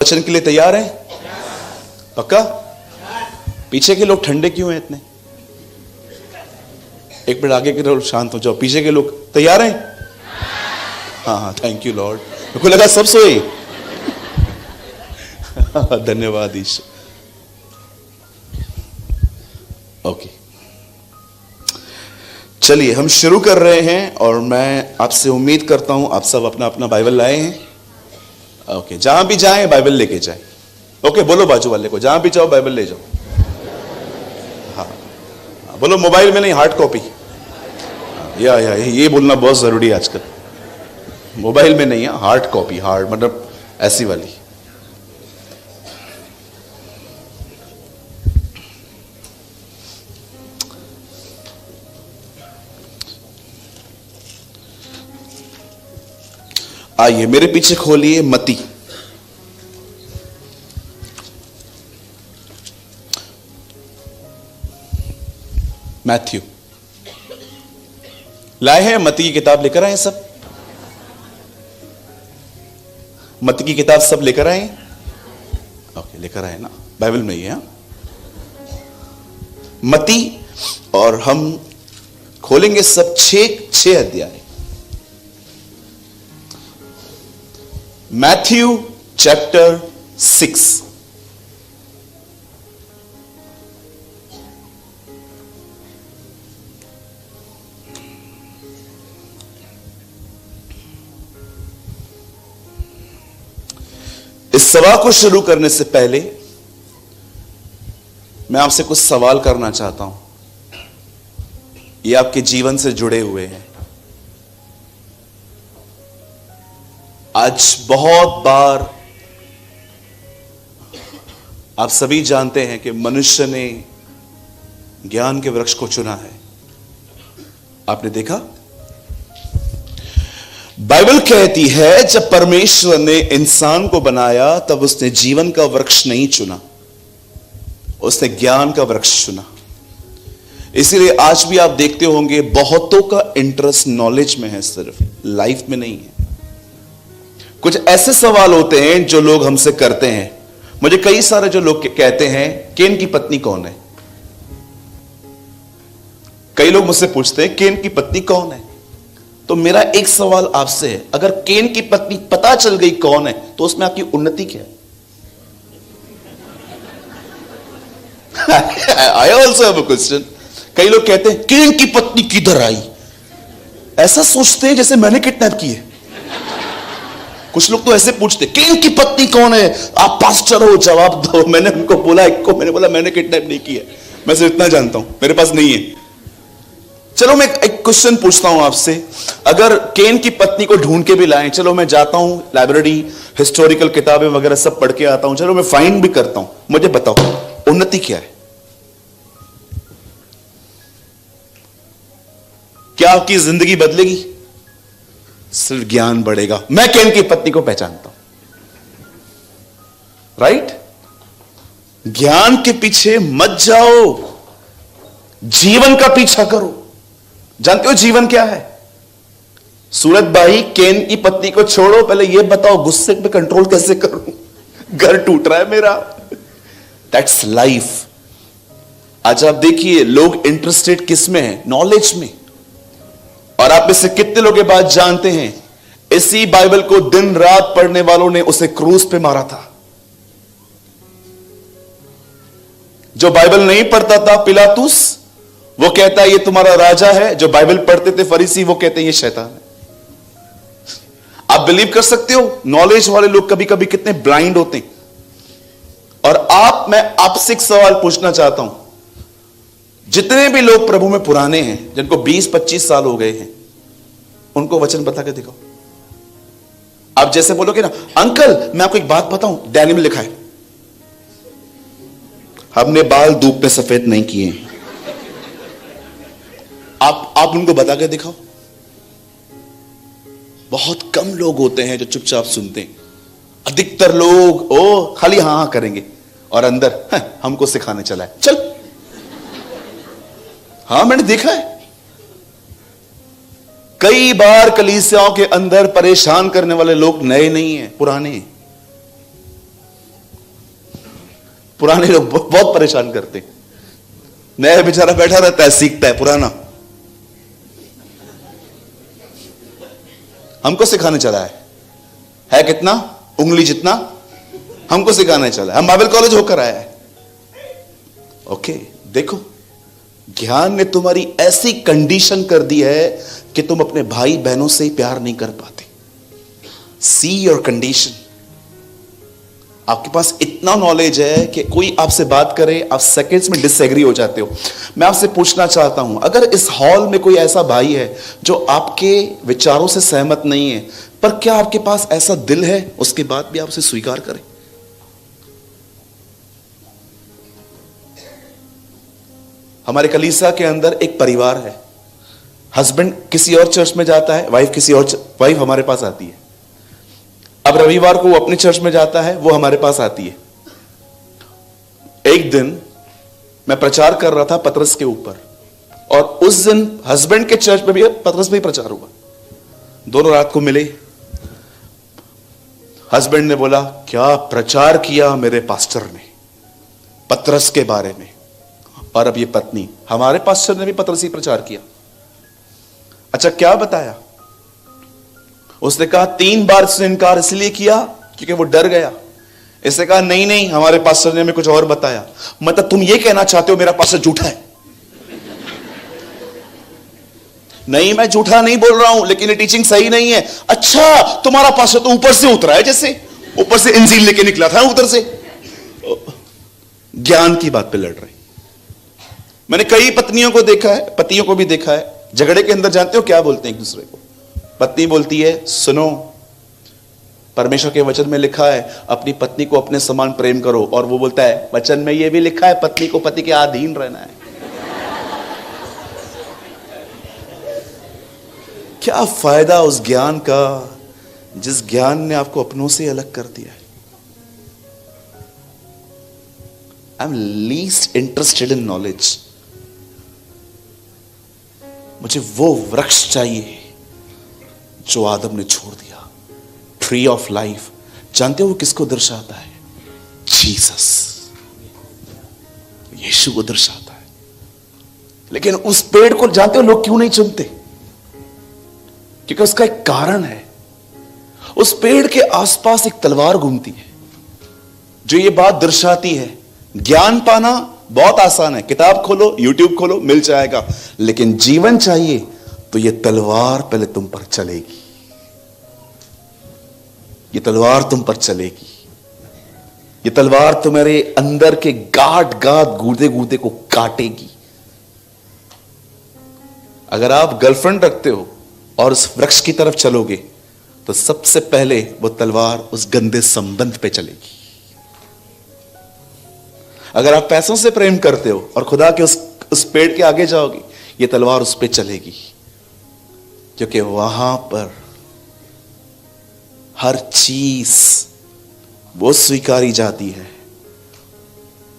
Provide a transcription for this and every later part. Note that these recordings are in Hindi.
वचन के लिए तैयार हैं? पक्का? पीछे के लोग ठंडे क्यों हैं इतने? एक मिनट आगे के लोग शांत हो जाओ। पीछे के लोग तैयार हैं? हाँ, थैंक यू लॉर्ड। मेरे को लगा सब सोए। धन्यवाद ईश्वर। ओके, चलिए हम शुरू कर रहे हैं और मैं आपसे उम्मीद करता हूं आप सब अपना अपना बाइबल लाए हैं। ओके, जहां भी जाएं बाइबल लेके जाएं। ओके, बोलो बाजू वाले को, जहां भी जाओ बाइबल ले जाओ। हाँ, बोलो मोबाइल में नहीं, हार्ड कॉपी। या ये बोलना बहुत जरूरी है आजकल। मोबाइल में नहीं है, हार्ड कॉपी। हार्ड मतलब ऐसी वाली। आइए मेरे पीछे खोलिए मत्ती। मैथ्यू लाए हैं? मत्ती की किताब लेकर आए सब? मत्ती की किताब सब लेकर आए? ओके, लेकर आए ना, बाइबल में ही है। मत्ती, और हम खोलेंगे सब छह अध्याय। Matthew chapter 6। इस सभा को शुरू करने से पहले मैं आपसे कुछ सवाल करना चाहता हूं। ये आपके जीवन से जुड़े हुए हैं। आज बहुत बार आप सभी जानते हैं कि मनुष्य ने ज्ञान के वृक्ष को चुना है। आपने देखा, बाइबल कहती है जब परमेश्वर ने इंसान को बनाया तब उसने जीवन का वृक्ष नहीं चुना, उसने ज्ञान का वृक्ष चुना। इसीलिए आज भी आप देखते होंगे बहुतों का इंटरेस्ट नॉलेज में है, सिर्फ लाइफ में नहीं है। कुछ ऐसे सवाल होते हैं जो लोग हमसे करते हैं। मुझे कई सारे जो लोग कहते हैं केन की पत्नी कौन है। कई लोग मुझसे पूछते हैं केन की पत्नी कौन है। तो मेरा एक सवाल आपसे है, अगर केन की पत्नी पता चल गई कौन है तो उसमें आपकी उन्नति क्या है? I also have a question. कई लोग कहते हैं केन की पत्नी किधर आई, ऐसा सोचते हैं जैसे मैंने किडनैप की है। कुछ लोग तो ऐसे पूछते केन की पत्नी कौन है, आप पास्टर हो, जवाब दो। मैंने उनको बोला, एक को मैंने बोला मैंने किडनैप नहीं किया, मैं सिर्फ इतना जानता हूं, मेरे पास नहीं है। चलो मैं एक क्वेश्चन पूछता हूं आपसे, अगर केन की पत्नी को ढूंढ के भी लाएं, चलो मैं जाता हूं लाइब्रेरी, हिस्टोरिकल किताबें वगैरह सब पढ़ के आता हूं, चलो मैं फाइंड भी करता हूं, मुझे बताओ उन्नति क्या है? क्या आपकी जिंदगी बदलेगी? सिर्फ ज्ञान बढ़ेगा। मैं केन की पत्नी को पहचानता हूं, राइट? ज्ञान के पीछे मत जाओ, जीवन का पीछा करो। जानते हो जीवन क्या है? सूरत भाई, केन की पत्नी को छोड़ो, पहले यह बताओ गुस्से पे कंट्रोल कैसे करूं, घर टूट रहा है मेरा। That's life. आज आप देखिए लोग इंटरेस्टेड किस में है? नॉलेज में। और आप में से कितने लोग ये बात जानते हैं, इसी बाइबल को दिन रात पढ़ने वालों ने उसे क्रूस पे मारा था। जो बाइबल नहीं पढ़ता था पिलातुस, वो कहता है ये तुम्हारा राजा है। जो बाइबल पढ़ते थे फरीसी, वो कहते हैं ये शैतान है। आप बिलीव कर सकते हो नॉलेज वाले लोग कभी कभी कितने ब्लाइंड होते हैं। और मैं आपसे एक सवाल पूछना चाहता हूं, जितने भी लोग प्रभु में पुराने हैं, जिनको 20-25 साल हो गए हैं, उनको वचन बता के दिखाओ। आप जैसे बोलोगे ना, अंकल मैं आपको एक बात बताऊं, डैनी में लिखा है हमने बाल धूप में सफेद नहीं किए। आप उनको बता के दिखाओ। बहुत कम लोग होते हैं जो चुपचाप सुनते हैं। अधिकतर लोग खाली हाँ हाँ करेंगे और अंदर हमको सिखाने चला है, चल। हाँ, मैंने देखा है। कई बार कलीसियाओं के अंदर परेशान करने वाले लोग नए नहीं हैं, पुराने हैं। पुराने लोग बहुत परेशान करते हैं। नया बेचारा बैठा रहता है, सीखता है पुराना। हमको सिखाने चला है कितना, उंगली जितना हमको सिखाने चला है। हम बाइबल कॉलेज होकर आया है। ओके, देखो, ज्ञान ने तुम्हारी ऐसी कंडीशन कर दी है कि तुम अपने भाई बहनों से ही प्यार नहीं कर पाते। See your condition. आपके पास इतना नॉलेज है कि कोई आपसे बात करे, आप सेकंड्स में डिसएग्री हो जाते हो। मैं आपसे पूछना चाहता हूं, अगर इस हॉल में कोई ऐसा भाई है जो आपके विचारों से सहमत नहीं है, पर क्या आपके पास ऐसा दिल है उसके बाद भी आप उसे स्वीकार करें? हमारे कलीसिया के अंदर एक परिवार है। हस्बैंड किसी और चर्च में जाता है, वाइफ हमारे पास आती है। अब रविवार को वो अपने चर्च में जाता है, वो हमारे पास आती है। एक दिन मैं प्रचार कर रहा था पतरस के ऊपर, और उस दिन हस्बैंड के चर्च में भी पतरस में ही प्रचार हुआ। दोनों रात को मिले। हस्बैंड ने बोला, क्या प्रचार किया मेरे पास्टर ने पतरस के बारे में। और अब ये पत्नी, हमारे पास्टर ने भी पतरस ही प्रचार किया। अच्छा, क्या बताया? उसने कहा 3 बार उसने इनकार इसलिए किया क्योंकि वो डर गया। इसने कहा नहीं नहीं, हमारे पास्टर ने हमें कुछ और बताया। मतलब तुम ये कहना चाहते हो मेरा पास्टर झूठा है? नहीं, मैं झूठा नहीं बोल रहा हूं, लेकिन ये टीचिंग सही नहीं है। अच्छा, तुम्हारा पास्टर तो ऊपर से उतरा है, जैसे ऊपर से इंजील लेके निकला था उधर से। ज्ञान की बात पे लड़ रहे। मैंने कई पत्नियों को देखा है, पतियों को भी देखा है, झगड़े के अंदर जानते हो क्या बोलते हैं एक दूसरे को? पत्नी बोलती है, सुनो, परमेश्वर के वचन में लिखा है अपनी पत्नी को अपने समान प्रेम करो, और वो बोलता है वचन में ये भी लिखा है पत्नी को पति के अधीन रहना है। क्या फायदा उस ज्ञान का जिस ज्ञान ने आपको अपनों से अलग कर दिया है? I am least interested in knowledge. मुझे वो वृक्ष चाहिए जो आदम ने छोड़ दिया, ट्री ऑफ लाइफ। जानते हो वो किसको दर्शाता है? जीसस, यीशु को दर्शाता है। लेकिन उस पेड़ को जानते हो लोग क्यों नहीं चुनते? क्योंकि उसका एक कारण है। उस पेड़ के आसपास एक तलवार घूमती है जो ये बात दर्शाती है, ज्ञान पाना बहुत आसान है, किताब खोलो, यूट्यूब खोलो, मिल जाएगा। लेकिन जीवन चाहिए तो ये तलवार पहले तुम पर चलेगी। ये तलवार तुम पर चलेगी। ये तलवार तुम्हारे अंदर के गांठ गूदे गूदे को काटेगी। अगर आप गर्लफ्रेंड रखते हो और उस वृक्ष की तरफ चलोगे तो सबसे पहले वो तलवार उस गंदे संबंध पे चलेगी। अगर आप पैसों से प्रेम करते हो और खुदा के उस पेड़ के आगे जाओगे, ये तलवार उस पे चलेगी, क्योंकि वहां पर हर चीज वो स्वीकारी जाती है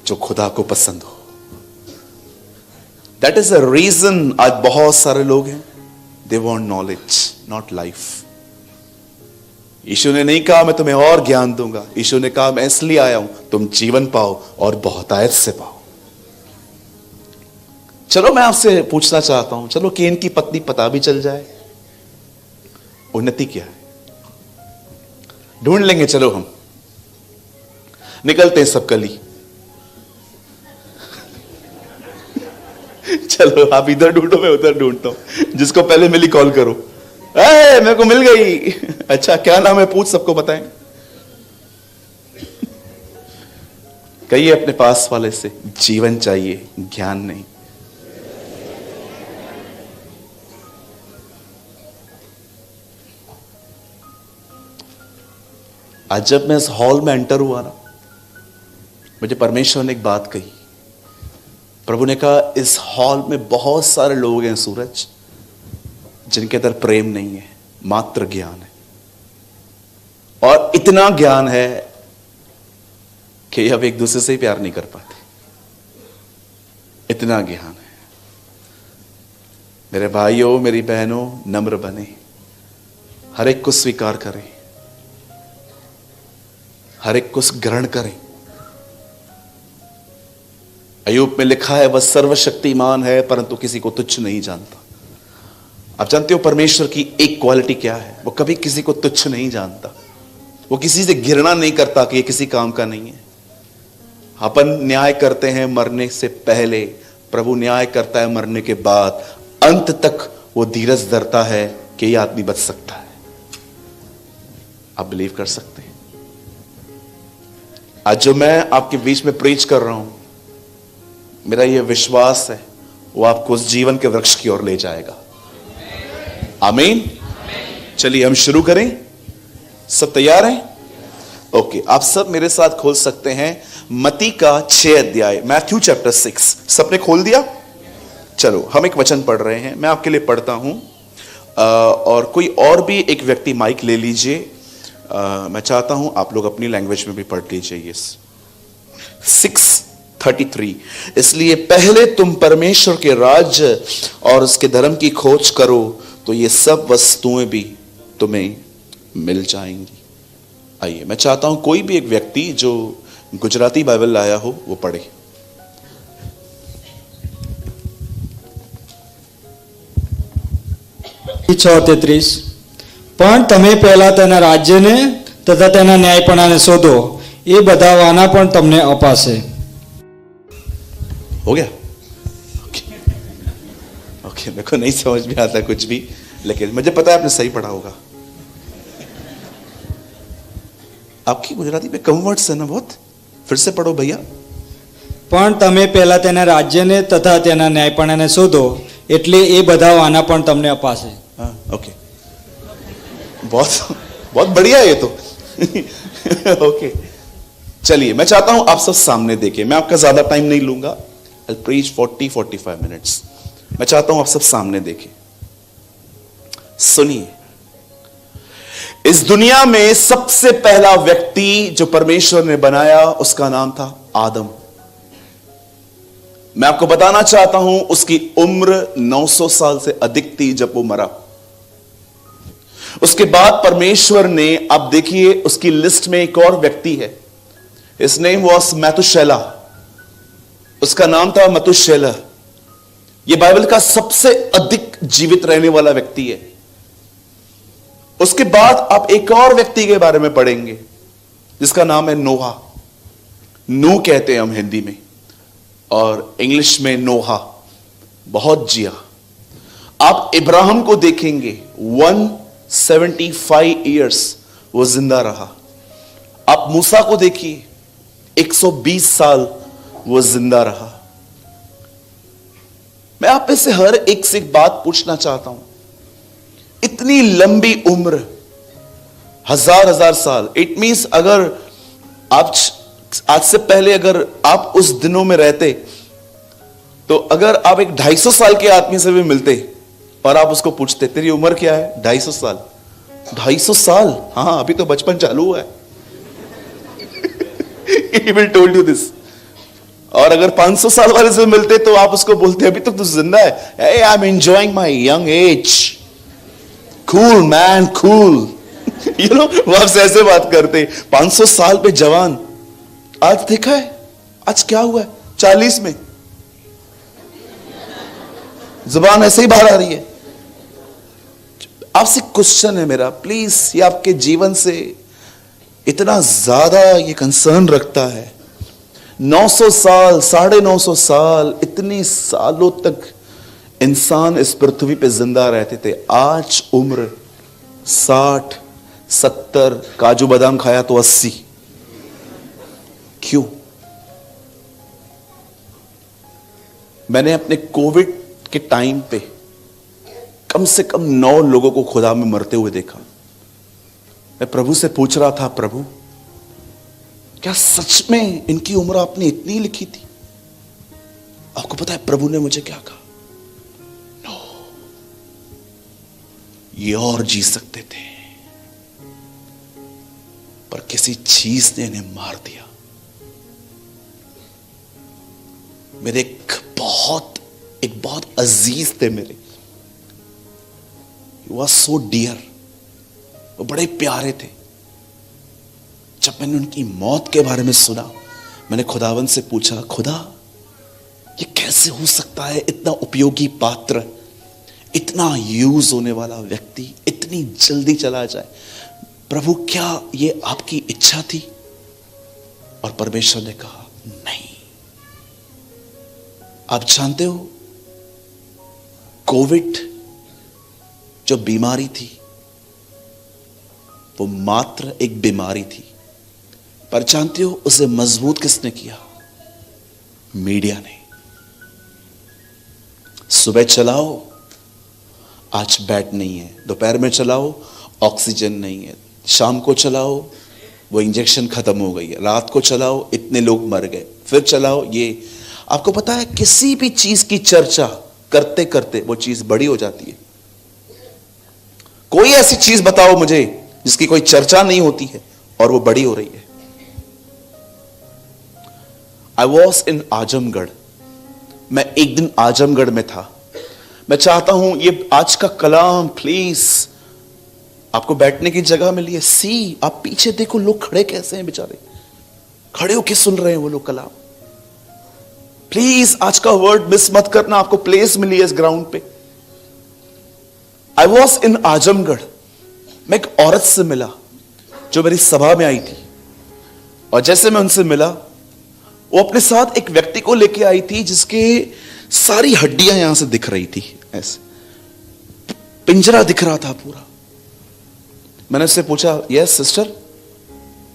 जो खुदा को पसंद हो। दैट इज अ रीजन आज बहुत सारे लोग हैं, they want knowledge not life. यीशु ने नहीं कहा मैं तुम्हें और ज्ञान दूंगा, यीशु ने कहा मैं इसलिए आया हूं तुम जीवन पाओ और बहुतायत से पाओ। चलो मैं आपसे पूछना चाहता हूं, चलो केन की पत्नी पता भी चल जाए, उन्नति क्या है? ढूंढ लेंगे, चलो हम निकलते हैं सब कली। चलो आप इधर ढूंढो, मैं उधर ढूंढता हूं। जिसको पहले मिली कॉल करो। मेरे को मिल गई। अच्छा क्या नाम है? पूछ, सबको बताएं। कहिए अपने पास वाले से, जीवन चाहिए ज्ञान नहीं। आज जब मैं इस हॉल में एंटर हुआ ना, मुझे परमेश्वर ने एक बात कही। प्रभु ने कहा इस हॉल में बहुत सारे लोग हैं सूरज, जिनके अंदर प्रेम नहीं है, मात्र ज्ञान है। और इतना ज्ञान है कि अब एक दूसरे से ही प्यार नहीं कर पाते। इतना ज्ञान है। मेरे भाइयों, मेरी बहनों, नम्र बने, हर एक को स्वीकार करें, हर एक को ग्रहण करें। अय्यूब में लिखा है वह सर्वशक्तिमान है परंतु किसी को तुच्छ नहीं जानता। आप जानते हो परमेश्वर की एक क्वालिटी क्या है? वो कभी किसी को तुच्छ नहीं जानता। वो किसी से घृणा नहीं करता कि ये किसी काम का नहीं है। अपन न्याय करते हैं मरने से पहले, प्रभु न्याय करता है मरने के बाद। अंत तक वो धीरज धरता है कि ये आदमी बच सकता है। आप बिलीव कर सकते हैं? आज जो मैं आपके बीच में प्रीच कर रहा हूं, मेरा यह विश्वास है वो आपको उस जीवन के वृक्ष की ओर ले जाएगा। आमीन। चलिए हम शुरू करें। सब तैयार हैं? ओके, आप सब मेरे साथ खोल सकते हैं मत्ती का 6 अध्याय, मैथ्यू चैप्टर 6। सबने खोल दिया? चलो हम एक वचन पढ़ रहे हैं, मैं आपके लिए पढ़ता हूं और कोई और भी एक व्यक्ति माइक ले लीजिए। मैं चाहता हूं आप लोग अपनी लैंग्वेज में भी पढ़ लीजिए। 6:33, इसलिए पहले तुम परमेश्वर के राज्य और उसके धर्म की खोज करो तो ये सब वस्तुएं भी तुम्हें मिल जाएंगी। आइए, मैं चाहता हूं कोई भी एक व्यक्ति जो गुजराती बाइबल लाया हो वो पढ़े। પણ તમે પહેલા તેના રાજ્યને તથા તેના ન્યાયપણાને શોધો, એ બધા વાના પણ તમને અપાશે। हो गया? ओके, मेरे को नहीं समझ में आता कुछ भी, लेकिन मुझे पता है आपने सही पढ़ा होगा। आपकी गुजराती में कम वर्ड्स है ना बहुत। फिर से पढ़ो भैया। પણ તમે પહેલા તેના રાજ્યને તથા તેના ન્યાયપણાને શોધો, એટલે એ બધા વાના પણ તમને અપાશે। हाँ, ओके, बहुत बहुत बढ़िया है ये तो। ओके, चलिए मैं चाहता हूं आप सब सामने देखिए। मैं आपका ज्यादा टाइम नहीं लूंगा। I'll preach 40-45 minutes। मैं चाहता हूं आप सब सामने देखें। सुनिए, इस दुनिया में सबसे पहला व्यक्ति जो परमेश्वर ने बनाया उसका नाम था आदम। मैं आपको बताना चाहता हूं उसकी उम्र 900 साल से अधिक थी जब वो मरा। उसके बाद परमेश्वर ने, आप देखिए उसकी लिस्ट में एक और व्यक्ति है। His name was मैथुशेला। उसका नाम था मतुशेलह। यह बाइबल का सबसे अधिक जीवित रहने वाला व्यक्ति है। उसके बाद आप एक और व्यक्ति के बारे में पढ़ेंगे जिसका नाम है नोहा। नू कहते हैं हम हिंदी में और इंग्लिश में नोहा। बहुत जिया। आप इब्राहिम को देखेंगे, 175 ईयर्स वो जिंदा रहा। आप मूसा को देखिए, 120 साल वो जिंदा रहा। मैं आप में से हर एक से एक बात पूछना चाहता हूं, इतनी लंबी उम्र, हजार साल, इट मींस अगर आप आज से पहले अगर आप उस दिनों में रहते तो अगर आप एक 250 साल के आदमी से भी मिलते और आप उसको पूछते तेरी उम्र क्या है, 250 साल। 250 साल, हाँ अभी तो बचपन चालू हुआ है। He will told you this। और अगर 500 साल वाले से मिलते तो आप उसको बोलते अभी तक तो जिंदा है। Hey, I'm enjoying my young age। Cool man, cool। You know, वो आपसे ऐसे बात करते। 500 साल पे जवान। आज देखा है आज क्या हुआ है 40 में, जुबान ऐसे ही बाहर आ रही है। आपसे क्वेश्चन है मेरा, प्लीज, ये आपके जीवन से इतना ज्यादा ये कंसर्न रखता है। 900 साल, 950 साल, इतनी सालों तक इंसान इस पृथ्वी पे जिंदा रहते थे। आज उम्र 60, 70, काजू बादाम खाया तो 80। क्यों? मैंने अपने कोविड के टाइम पे कम से कम 9 लोगों को खुदा में मरते हुए देखा। मैं प्रभु से पूछ रहा था, प्रभु क्या सच में इनकी उम्र आपने इतनी लिखी थी? आपको पता है प्रभु ने मुझे क्या कहा? नो, ये और जी सकते थे पर किसी चीज ने इन्हें मार दिया। मेरे एक बहुत अजीज थे मेरे, वो सो डियर, वो बड़े प्यारे थे। जब मैंने उनकी मौत के बारे में सुना, मैंने खुदावन से पूछा, खुदा ये कैसे हो सकता है? इतना उपयोगी पात्र, इतना यूज होने वाला व्यक्ति इतनी जल्दी चला जाए। प्रभु, क्या ये आपकी इच्छा थी? और परमेश्वर ने कहा नहीं। आप जानते हो, कोविड जो बीमारी थी वो मात्र एक बीमारी थी, पर जानते हो उसे मजबूत किसने किया? मीडिया ने। सुबह चलाओ, आज बेड नहीं है। दोपहर में चलाओ, ऑक्सीजन नहीं है। शाम को चलाओ, वो इंजेक्शन खत्म हो गई है। रात को चलाओ, इतने लोग मर गए। फिर चलाओ, ये। आपको पता है, किसी भी चीज की चर्चा करते करते वो चीज बड़ी हो जाती है। कोई ऐसी चीज बताओ मुझे जिसकी कोई चर्चा नहीं होती है और वो बड़ी हो रही है। I was in Azamgarh. मैं एक दिन आजमगढ़ में था। मैं चाहता हूं ये आज का कलाम प्लीज आपको बैठने की जगह मिली है। सी, आप पीछे देखो, लोग खड़े कैसे हैं बेचारे, खड़े होके सुन रहे हैं वो लोग कलाम। प्लीज आज का वर्ड मिस मत करना, आपको प्लेस मिली है इस ग्राउंड पे। I was in Azamgarh. मैं एक औरत से मिला जो मेरी सभा में आई थी, और जैसे मैं उनसे मिला, वो अपने साथ एक व्यक्ति को लेके आई थी जिसके सारी हड्डियां यहां से दिख रही थी, ऐसे पिंजरा दिख रहा था पूरा। मैंने उससे पूछा, यस सिस्टर?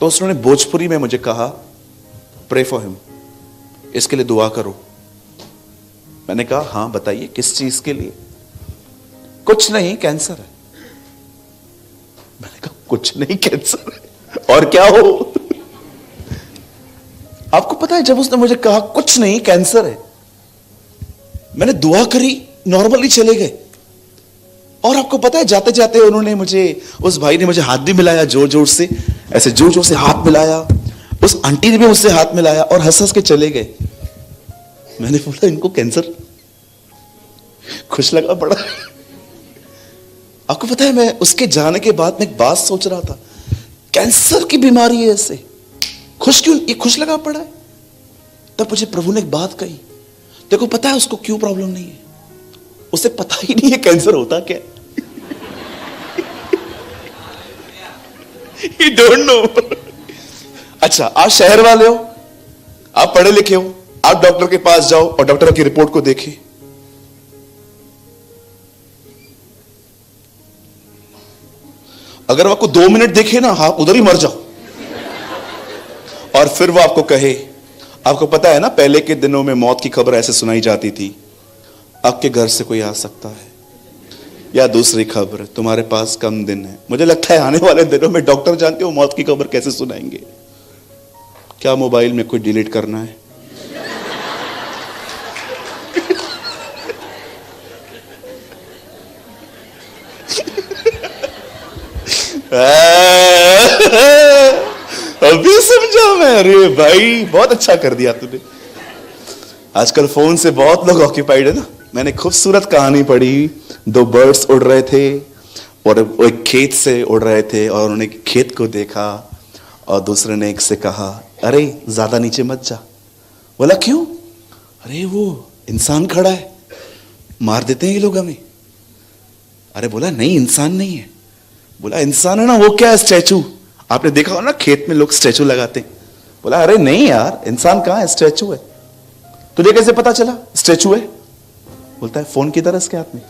तो उसने भोजपुरी में मुझे कहा, प्रे फॉर हिम, इसके लिए दुआ करो। मैंने कहा, हां बताइए, किस चीज के लिए? कुछ नहीं, कैंसर है। मैंने कहा, कुछ नहीं, कैंसर है, और क्या हो? आपको पता है, जब उसने मुझे कहा कुछ नहीं, कैंसर है, मैंने दुआ करी, नॉर्मली चले गए। और आपको पता है, जाते जाते उन्होंने मुझे, उस भाई ने मुझे हाथ भी मिलाया, जोर जोर से, ऐसे जोर जोर से हाथ मिलाया। उस आंटी ने भी मुझसे हाथ मिलाया और हंस हंस के चले गए। मैंने बोला, इनको कैंसर? खुश लगा बड़ा। आपको पता है, मैं उसके जाने के बाद में एक बात सोच रहा था, कैंसर की बीमारी है, इससे खुश क्यों, ये खुश लगा पड़ा है? तब मुझे प्रभु ने एक बात कही, देखो पता है उसको क्यों प्रॉब्लम नहीं है? उसे पता ही नहीं है कैंसर होता क्या। He don't know। अच्छा, आप शहर वाले हो, आप पढ़े लिखे हो, आप डॉक्टर के पास जाओ और डॉक्टर की रिपोर्ट को देखें। अगर वो आपको 2 मिनट देखे ना, आप उधर ही मर जाओ। और फिर वो आपको कहे, आपको पता है ना, पहले के दिनों में मौत की खबर ऐसे सुनाई जाती थी, आपके घर से कोई आ सकता है, या दूसरी खबर, तुम्हारे पास कम दिन है। मुझे लगता है आने वाले दिनों में डॉक्टर जानते हो मौत की खबर कैसे सुनाएंगे। क्या मोबाइल में कोई डिलीट करना है? अभी समझा मैं। अरे भाई, बहुत अच्छा कर दिया तूने। आजकल फोन से बहुत लोग ऑक्यूपाइड है ना। मैंने खूबसूरत कहानी पढ़ी, 2 बर्ड्स उड़ रहे थे और वो एक खेत से उड़ रहे थे, और उन्होंने खेत को देखा और दूसरे ने एक से कहा, अरे ज्यादा नीचे मत जा। बोला क्यों? अरे वो इंसान खड़ा है, मार देते हैं ये लोग हमें। अरे बोला नहीं, इंसान नहीं है। बोला इंसान है ना, वो क्या है, स्टैचू। आपने देखा हो ना, खेत में लोग स्टैचू लगाते हैं। बोला अरे नहीं यार, इंसान कहां है, स्टैचू है। तुझे कैसे पता चला स्टैचू है? बोलता है फोन किधर है इसके हाथ में?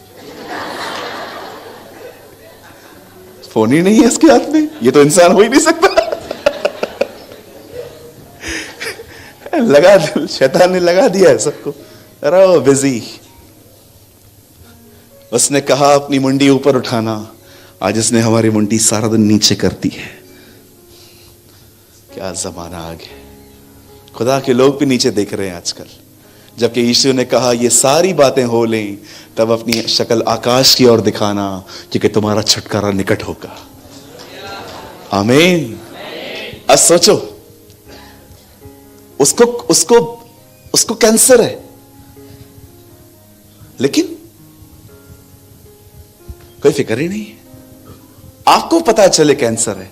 फोन ही नहीं है इसके हाथ में, ये तो इंसान हो ही नहीं सकता। लगा, शैतान ने लगा दिया है सबको। अरे बिजी। उसने कहा अपनी मुंडी ऊपर उठाना, आज इसने हमारी मुंडी सारा दिन नीचे करती है। क्या जमाना आ गया, खुदा के लोग भी नीचे देख रहे हैं आजकल। जबकि यीशु ने कहा ये सारी बातें हो लें, तब अपनी शक्ल आकाश की ओर दिखाना, क्योंकि तुम्हारा छुटकारा निकट होगा। आमीन। अब सोचो, उसको उसको उसको कैंसर है, लेकिन कोई फिक्र ही नहीं है। आपको पता चले कैंसर है,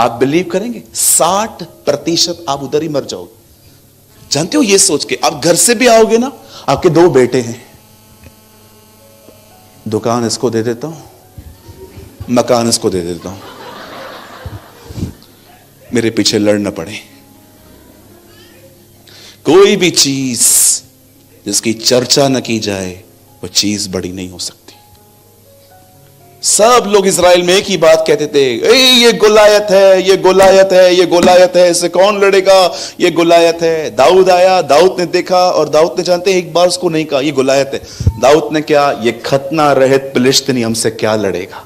आप बिलीव करेंगे 60% आप उधर ही मर जाओगे। जानते हो, ये सोच के आप घर से भी आओगे ना, आपके 2 बेटे हैं, दुकान इसको दे देता हूं, मकान इसको दे देता हूं, मेरे पीछे लड़ न पड़े। कोई भी चीज जिसकी चर्चा न की जाए वो चीज बड़ी नहीं हो सकती। सब लोग इजराइल में एक ही बात कहते थे, ये गोलायत है, ये गोलायत है, ये गोलायत है, इससे कौन लड़ेगा, ये गोलायत है। दाऊद आया, दाऊद ने देखा, और दाऊद ने, जानते हैं, एक बार उसको नहीं कहा ये गोलायत है। दाऊद ने क्या, ये खतना रहित फिलिस्तीनी हमसे क्या लड़ेगा,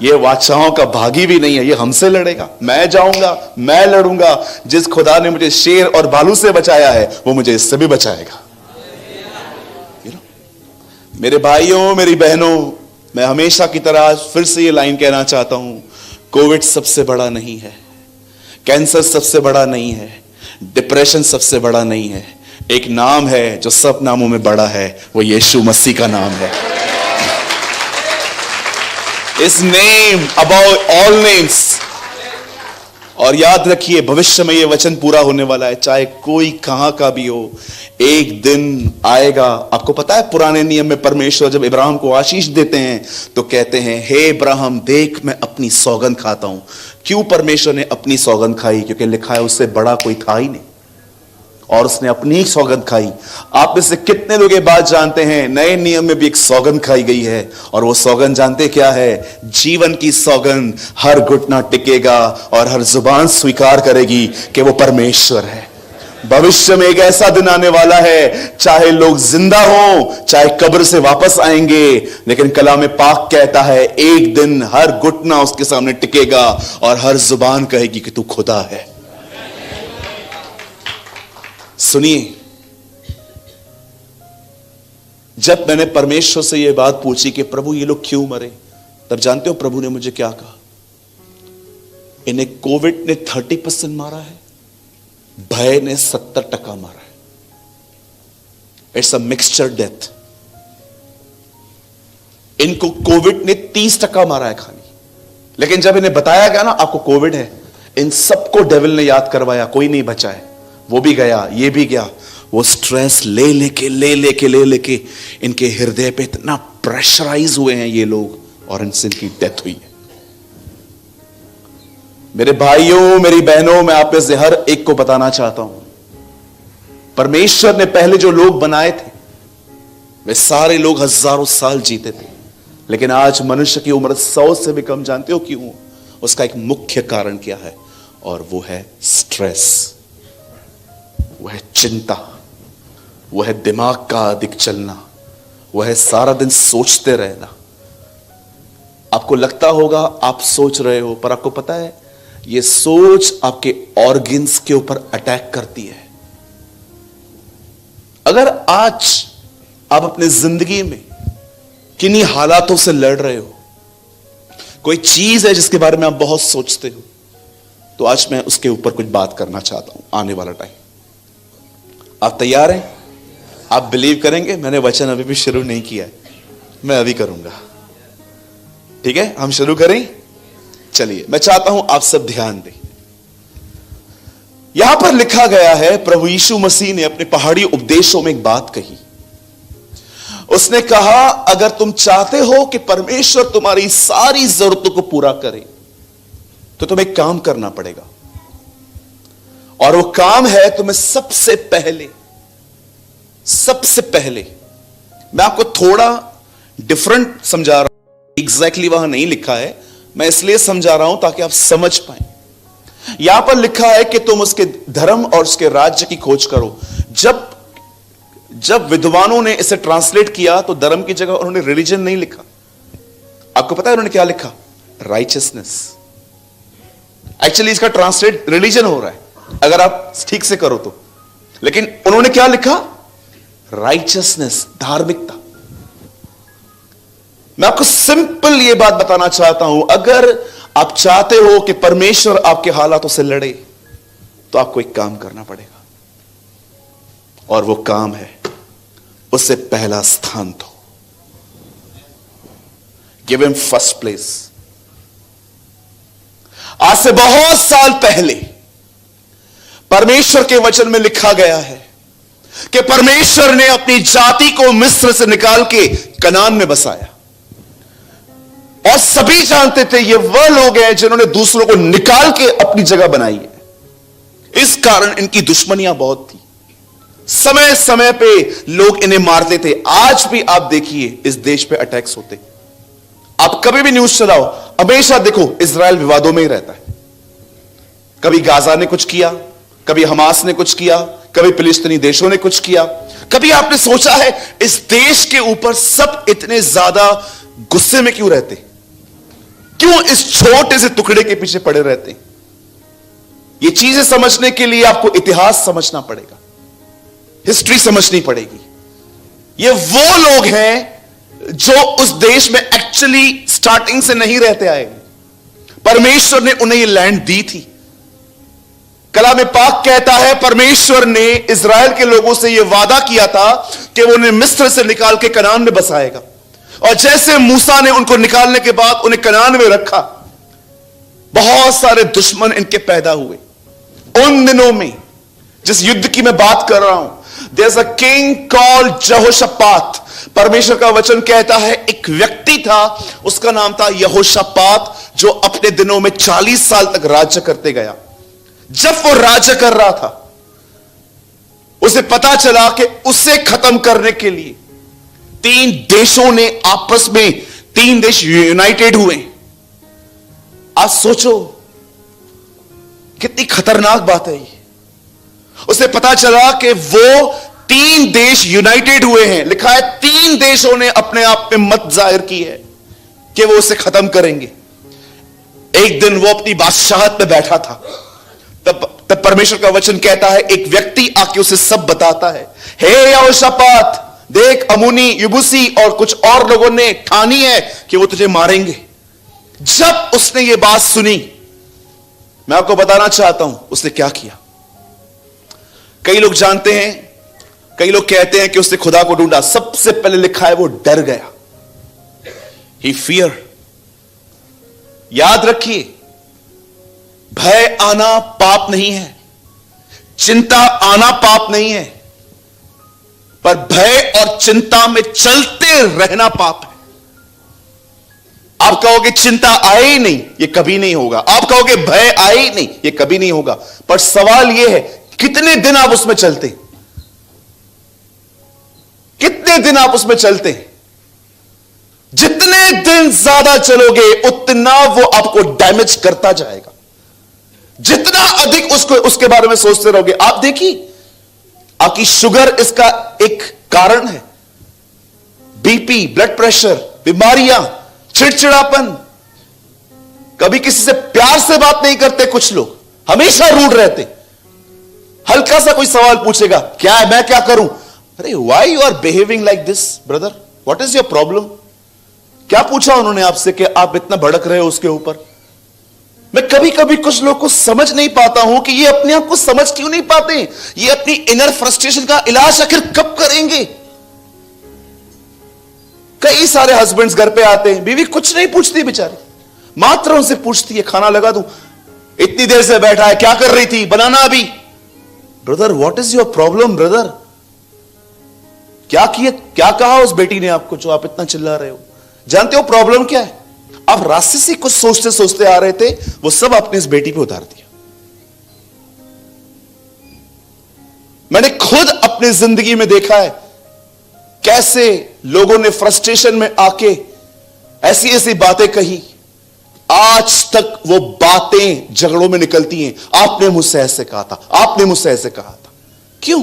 ये वाचाओं का भागी भी नहीं है, ये हमसे लड़ेगा। मैं जाऊंगा, मैं लड़ूंगा, जिस खुदा ने मुझे शेर और भालू से बचाया है वो मुझे इससे भी बचाएगा। मेरे भाइयों, मेरी बहनों, मैं हमेशा की तरह आज फिर से ये लाइन कहना चाहता हूं, कोविड सबसे बड़ा नहीं है, कैंसर सबसे बड़ा नहीं है, डिप्रेशन सबसे बड़ा नहीं है। एक नाम है जो सब नामों में बड़ा है, वो यीशु मसीह का नाम है। इस नेम अबाउट ऑल नेम्स। और याद रखिए, भविष्य में यह वचन पूरा होने वाला है, चाहे कोई कहां का भी हो, एक दिन आएगा। आपको पता है, पुराने नियम में परमेश्वर जब इब्राहिम को आशीष देते हैं तो कहते हैं, हे इब्राहिम देख मैं अपनी सौगंध खाता हूं। क्यों परमेश्वर ने अपनी सौगंध खाई? क्योंकि लिखा है उससे बड़ा कोई था ही नहीं, और उसने अपनी ही सौगंध खाई। आप में से कितने लोग ये बात जानते हैं, नए नियम में भी एक सौगंध खाई गई है, और वो सौगंध जानते क्या है? जीवन की सौगंध। हर घुटना टिकेगा और हर जुबान स्वीकार करेगी कि वो परमेश्वर है। भविष्य में एक ऐसा दिन आने वाला है, चाहे लोग जिंदा हो, चाहे कब्र से वापस आएंगे, लेकिन कलाम पाक कहता है एक दिन हर घुटना उसके सामने टिकेगा और हर जुबान कहेगी कि तू खुदा है। सुनिए, जब मैंने परमेश्वर से यह बात पूछी कि प्रभु ये लोग क्यों मरे, तब जानते हो प्रभु ने मुझे क्या कहा? इन्हें कोविड ने 30% मारा है, भय ने 70% मारा है। It's a mixture death. इनको कोविड ने 30% मारा है खाली, लेकिन जब इन्हें बताया गया ना आपको कोविड है, इन सबको डेविल ने याद करवाया, कोई नहीं बचा है। वो भी गया, ये भी गया। वो स्ट्रेस ले लेके इनके हृदय पे इतना प्रेशराइज हुए हैं ये लोग, और इनसे इनकी डेथ हुई है। मेरे भाइयों, मेरी बहनों, मैं आप में से हर एक को बताना चाहता हूं, परमेश्वर ने पहले जो लोग बनाए थे वे सारे लोग हजारों साल जीते थे, लेकिन आज मनुष्य की उम्र 100 से भी कम। जानते हो क्यों? उसका एक मुख्य कारण क्या है? और वो है स्ट्रेस, वो है चिंता, वो है दिमाग का अधिक चलना, वो है सारा दिन सोचते रहना। आपको लगता होगा आप सोच रहे हो, पर आपको पता है ये सोच आपके ऑर्गन्स के ऊपर अटैक करती है। अगर आज आप अपने जिंदगी में किन्हीं हालातों से लड़ रहे हो, कोई चीज है जिसके बारे में आप बहुत सोचते हो, तो आज मैं उसके ऊपर कुछ बात करना चाहता हूं। आने वाला टाइम, आप तैयार हैं? आप बिलीव करेंगे, मैंने वचन अभी भी शुरू नहीं किया है, मैं अभी करूंगा। ठीक है, हम शुरू करें। चलिए, मैं चाहता हूं आप सब ध्यान दें। यहां पर लिखा गया है, प्रभु यीशु मसीह ने अपने पहाड़ी उपदेशों में एक बात कही। उसने कहा, अगर तुम चाहते हो कि परमेश्वर तुम्हारी सारी जरूरतों को पूरा करे, तो तुम्हें एक काम करना पड़ेगा, और वो काम है तुम्हें सबसे पहले मैं आपको थोड़ा डिफरेंट समझा रहा हूं, एग्जैक्टली वहां नहीं लिखा है, मैं इसलिए समझा रहा हूं ताकि आप समझ पाए। यहां पर लिखा है कि तुम उसके धर्म और उसके राज्य की खोज करो। जब विद्वानों ने इसे ट्रांसलेट किया तो धर्म की जगह उन्होंने रिलीजन नहीं लिखा। आपको पता है उन्होंने क्या लिखा? राइचियसनेस। एक्चुअली इसका ट्रांसलेट रिलीजन हो रहा है अगर आप ठीक से करो तो, लेकिन उन्होंने क्या लिखा? राइचियसनेस, धार्मिकता। मैं आपको सिंपल ये बात बताना चाहता हूं, अगर आप चाहते हो कि परमेश्वर आपके हालातों से लड़े, तो आपको एक काम करना पड़ेगा, और वो काम है उससे पहला स्थान दो। Give him first place. आज से बहुत साल पहले परमेश्वर के वचन में लिखा गया है कि परमेश्वर ने अपनी जाति को मिस्र से निकाल के कनान में बसाया, और सभी जानते थे ये वह लोग हैं जिन्होंने दूसरों को निकाल के अपनी जगह बनाई है। इस कारण इनकी दुश्मनियां बहुत थी, समय समय पे लोग इन्हें मारते थे। आज भी आप देखिए इस देश पे अटैक्स होते, आप कभी भी न्यूज चलाओ, हमेशा देखो इजराइल विवादों में ही रहता है। कभी गाजा ने कुछ किया, कभी हमास ने कुछ किया, कभी फिलिस्तीनी देशों ने कुछ किया। कभी आपने सोचा है इस देश के ऊपर सब इतने ज्यादा गुस्से में क्यों रहते, क्यों इस छोटे से टुकड़े के पीछे पड़े रहते? ये चीजें समझने के लिए आपको इतिहास समझना पड़ेगा, हिस्ट्री समझनी पड़ेगी। ये वो लोग हैं जो उस देश में एक्चुअली स्टार्टिंग से नहीं रहते आए, परमेश्वर ने उन्हें ये लैंड दी थी। कलाम पाक कहता है परमेश्वर ने इजराइल के लोगों से यह वादा किया था कि वो उन्हें मिस्र से निकाल के कनान में बसाएगा, और जैसे मूसा ने उनको निकालने के बाद उन्हें कनान में रखा, बहुत सारे दुश्मन इनके पैदा हुए। उन दिनों में जिस युद्ध की मैं बात कर रहा हूं, there is a king called Jehoshaphat. परमेश्वर का वचन कहता है एक व्यक्ति था, उसका नाम था यहोशापात, जो अपने दिनों में 40 साल तक राज्य करते गया। जब वो राज्य कर रहा था, उसे पता चला कि उसे खत्म करने के लिए 3 देशों ने आपस में, 3 देश यूनाइटेड हुए। आज सोचो कितनी खतरनाक बात है ये। उसे पता चला कि वो 3 देश यूनाइटेड हुए हैं। लिखा है 3 देशों ने अपने आप में मत जाहिर की है कि वो उसे खत्म करेंगे। एक दिन वो अपनी बादशाहत में बैठा था, तब परमेश्वर का वचन कहता है एक व्यक्ति आके उसे सब बताता है, हे यहोशापात, देख अमुनी, यबूसी और कुछ और लोगों ने ठानी है कि वो तुझे मारेंगे। जब उसने ये बात सुनी, मैं आपको बताना चाहता हूं उसने क्या किया। कई लोग जानते हैं, कई लोग कहते हैं कि उसने खुदा को ढूंढा। सबसे पहले लिखा है वो डर गया, ही फियर। याद रखिए, भय आना पाप नहीं है, चिंता आना पाप नहीं है, पर भय और चिंता में चलते रहना पाप है। आप कहोगे चिंता आए ही नहीं, ये कभी नहीं होगा। आप कहोगे भय आए ही नहीं, ये कभी नहीं होगा। पर सवाल यह है कितने दिन आप उसमें चलते, कितने दिन आप उसमें चलते। जितने दिन ज्यादा चलोगे उतना वो आपको डैमेज करता जाएगा, जितना अधिक उसके बारे में सोचते रहोगे। आप देखिए, आपकी शुगर इसका एक कारण है, बीपी, ब्लड प्रेशर, बीमारियां, चिड़चिड़ापन। कभी किसी से प्यार से बात नहीं करते, कुछ लोग हमेशा रूड रहते। हल्का सा कोई सवाल पूछेगा, क्या है, मैं क्या करूं? अरे why you are behaving like this brother, what is your problem? क्या पूछा उन्होंने आपसे कि आप इतना भड़क रहे हो उसके ऊपर? मैं कभी कभी कुछ लोग को समझ नहीं पाता हूं कि ये अपने आप को समझ क्यों नहीं पाते। ये अपनी इनर फ्रस्ट्रेशन का इलाज आखिर कब करेंगे? कई सारे हस्बैंड्स घर पे आते हैं, बीवी कुछ नहीं पूछती बेचारी, मात्र उनसे पूछती है खाना लगा दूं, इतनी देर से बैठा है, क्या कर रही थी, बनाना अभी। Brother what is your problem brother? क्या किया, क्या कहा उस बेटी ने आपको जो आप इतना चिल्ला रहे हो? जानते हो प्रॉब्लम क्या है? आप रास्ते से कुछ सोचते सोचते आ रहे थे, वो सब आपने इस बेटी पे उतार दिया। मैंने खुद अपनी जिंदगी में देखा है कैसे लोगों ने फ्रस्ट्रेशन में आके ऐसी ऐसी बातें कही, आज तक वो बातें झगड़ों में निकलती हैं। आपने मुझसे ऐसे कहा था, आपने मुझसे ऐसे कहा था। क्यों?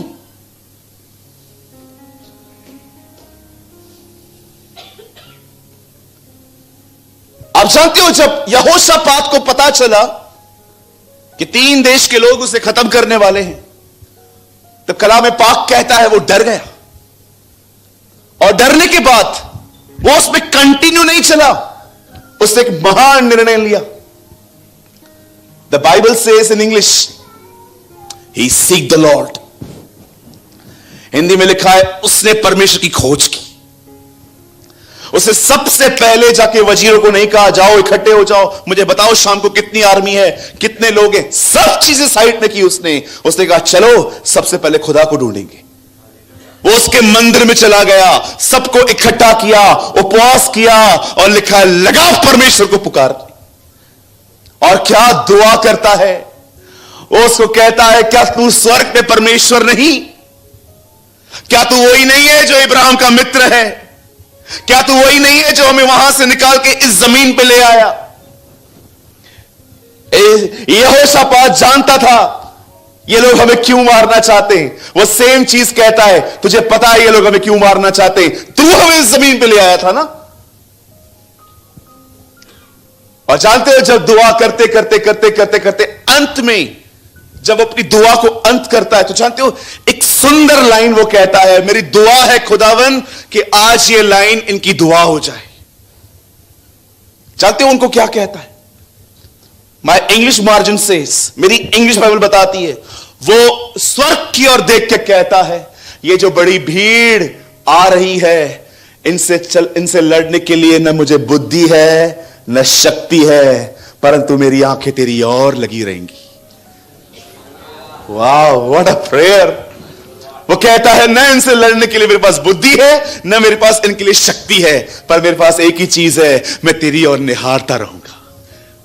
आप जानते हो, जब यहोशापात को पता चला कि 3 देश के लोग उसे खत्म करने वाले हैं, तो कलाम पाक कहता है वो डर गया, और डरने के बाद वो उसमें कंटिन्यू नहीं चला, उसने एक महान निर्णय लिया। The Bible says in English, he seek the Lord. Hindi में लिखा है उसने परमेश्वर की खोज की। उसे सबसे पहले जाके वजीरों को नहीं कहा जाओ इकट्ठे हो जाओ, मुझे बताओ शाम को कितनी आर्मी है, कितने लोग हैं, सब चीजें साइड में की उसने कहा चलो सबसे पहले खुदा को ढूंढेंगे। वो उसके मंदिर में चला गया, सबको इकट्ठा किया, उपवास किया और लिखा है लगा परमेश्वर को पुकार। और क्या दुआ करता है, वो उसको कहता है क्या तू स्वर्ग में परमेश्वर नहीं? क्या तू वही नहीं है जो इब्राहिम का मित्र है? क्या तू वही नहीं है जो हमें वहां से निकाल के इस जमीन पे ले आया? यहोशापात जानता था ये लोग हमें क्यों मारना चाहते हैं। वो सेम चीज कहता है तुझे पता है ये लोग हमें क्यों मारना चाहते हैं, तू हमें इस जमीन पे ले आया था ना। और जानते हो जब दुआ करते करते करते करते करते अंत में जब अपनी दुआ को अंत करता है तो जानते हो एक सुंदर लाइन वो कहता है, मेरी दुआ है खुदावन कि आज ये लाइन इनकी दुआ हो जाए। जानते हो उनको क्या कहता है? माई इंग्लिश मार्जिन सेज, मेरी इंग्लिश बाइबल बताती है, वो स्वर्ग की ओर देख के कहता है ये जो बड़ी भीड़ आ रही है इनसे लड़ने के लिए न मुझे बुद्धि है न शक्ति है, परंतु मेरी आंखें तेरी ओर लगी रहेंगी। वाह व्हाट अ प्रेयर। वो कहता है न इनसे लड़ने के लिए मेरे पास बुद्धि है न मेरे पास इनके लिए शक्ति है, पर मेरे पास एक ही चीज है, मैं तेरी ओर निहारता रहूंगा,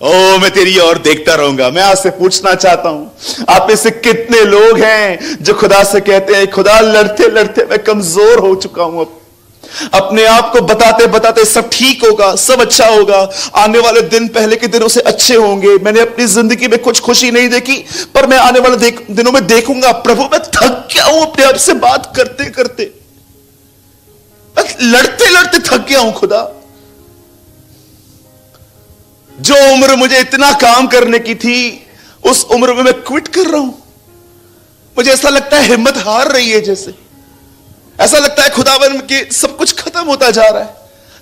ओ मैं तेरी ओर देखता रहूंगा। मैं आपसे पूछना चाहता हूं आप में से कितने लोग हैं जो खुदा से कहते हैं खुदा लड़ते लड़ते मैं कमजोर हो चुका हूं, अपने आप को बताते बताते सब ठीक होगा, सब अच्छा होगा, आने वाले दिन पहले के दिनों से अच्छे होंगे, मैंने अपनी जिंदगी में कुछ खुशी नहीं देखी पर मैं आने वाले दिनों में देखूंगा। प्रभु मैं थक गया हूं अपने आप से बात करते करते, लड़ते लड़ते थक गया हूं खुदा। जो उम्र मुझे इतना काम करने की थी उस उम्र में मैं क्विट कर रहा हूं। मुझे ऐसा लगता है हिम्मत हार रही है, जैसे ऐसा लगता है खुदावन के सब कुछ खत्म होता जा रहा है,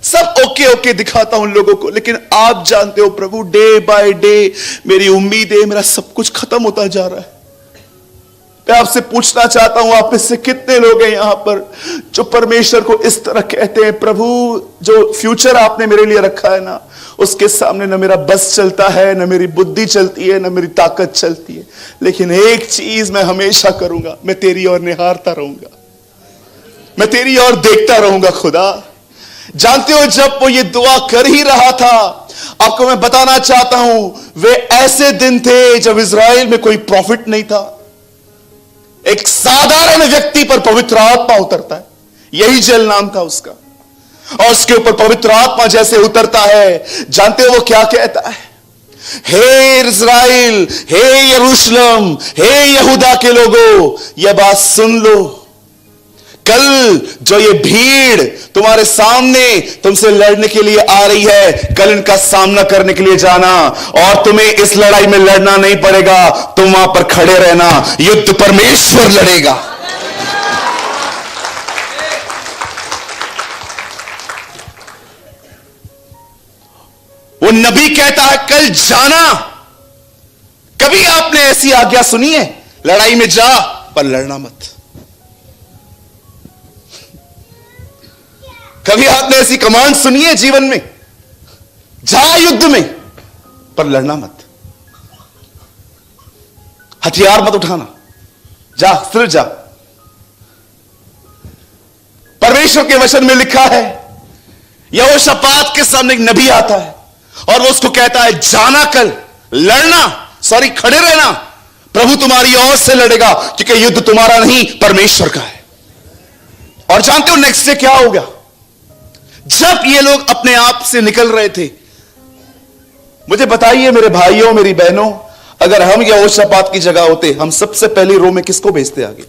सब ओके ओके दिखाता हूं लोगों को, लेकिन आप जानते हो प्रभु डे बाय डे मेरी उम्मीद है मेरा सब कुछ खत्म होता जा रहा है। मैं आपसे पूछना चाहता हूं आप में से कितने लोग हैं यहां पर जो परमेश्वर को इस तरह कहते हैं प्रभु जो फ्यूचर आपने मेरे लिए रखा है ना उसके सामने न मेरा बस चलता है, न मेरी बुद्धि चलती है, न मेरी ताकत चलती है, लेकिन एक चीज मैं हमेशा करूंगा, मैं तेरी ओर निहारता रहूंगा, मैं तेरी ओर देखता रहूंगा खुदा। जानते हो जब वो ये दुआ कर ही रहा था, आपको मैं बताना चाहता हूं वे ऐसे दिन थे जब इज़राइल में कोई प्रॉफिट नहीं था, एक साधारण व्यक्ति पर पवित्र आत्मा उतरता है, यही जेल नाम था उसका, और उसके ऊपर पवित्र आत्मा जैसे उतरता है, जानते हो वो क्या कहता है? हे इज़राइल, हे यरूशलेम, हे यहूदा के लोगों, यह बात सुन लो, कल जो ये भीड़ तुम्हारे सामने तुमसे लड़ने के लिए आ रही है, कल इनका सामना करने के लिए जाना और तुम्हें इस लड़ाई में लड़ना नहीं पड़ेगा, तुम वहां पर खड़े रहना, युद्ध परमेश्वर लड़ेगा। वो नबी कहता है कल जाना। कभी आपने ऐसी आज्ञा सुनी है लड़ाई में जा पर लड़ना मत? कभी आपने ऐसी कमांड सुनी है जीवन में, जा युद्ध में पर लड़ना मत, हथियार मत उठाना, जा सिर्फ जा। परमेश्वर के वचन में लिखा है यहोशापात के सामने एक नबी आता है और वो उसको कहता है जाना, कल लड़ना, सॉरी खड़े रहना, प्रभु तुम्हारी ओर से लड़ेगा क्योंकि युद्ध तुम्हारा नहीं परमेश्वर का है। और जानते हो नेक्स्ट डे क्या हो गया? जब ये लोग अपने आप से निकल रहे थे, मुझे बताइए मेरे भाइयों मेरी बहनों, अगर हम यहोशापात की जगह होते हम सबसे पहले रो में किसको भेजते आगे?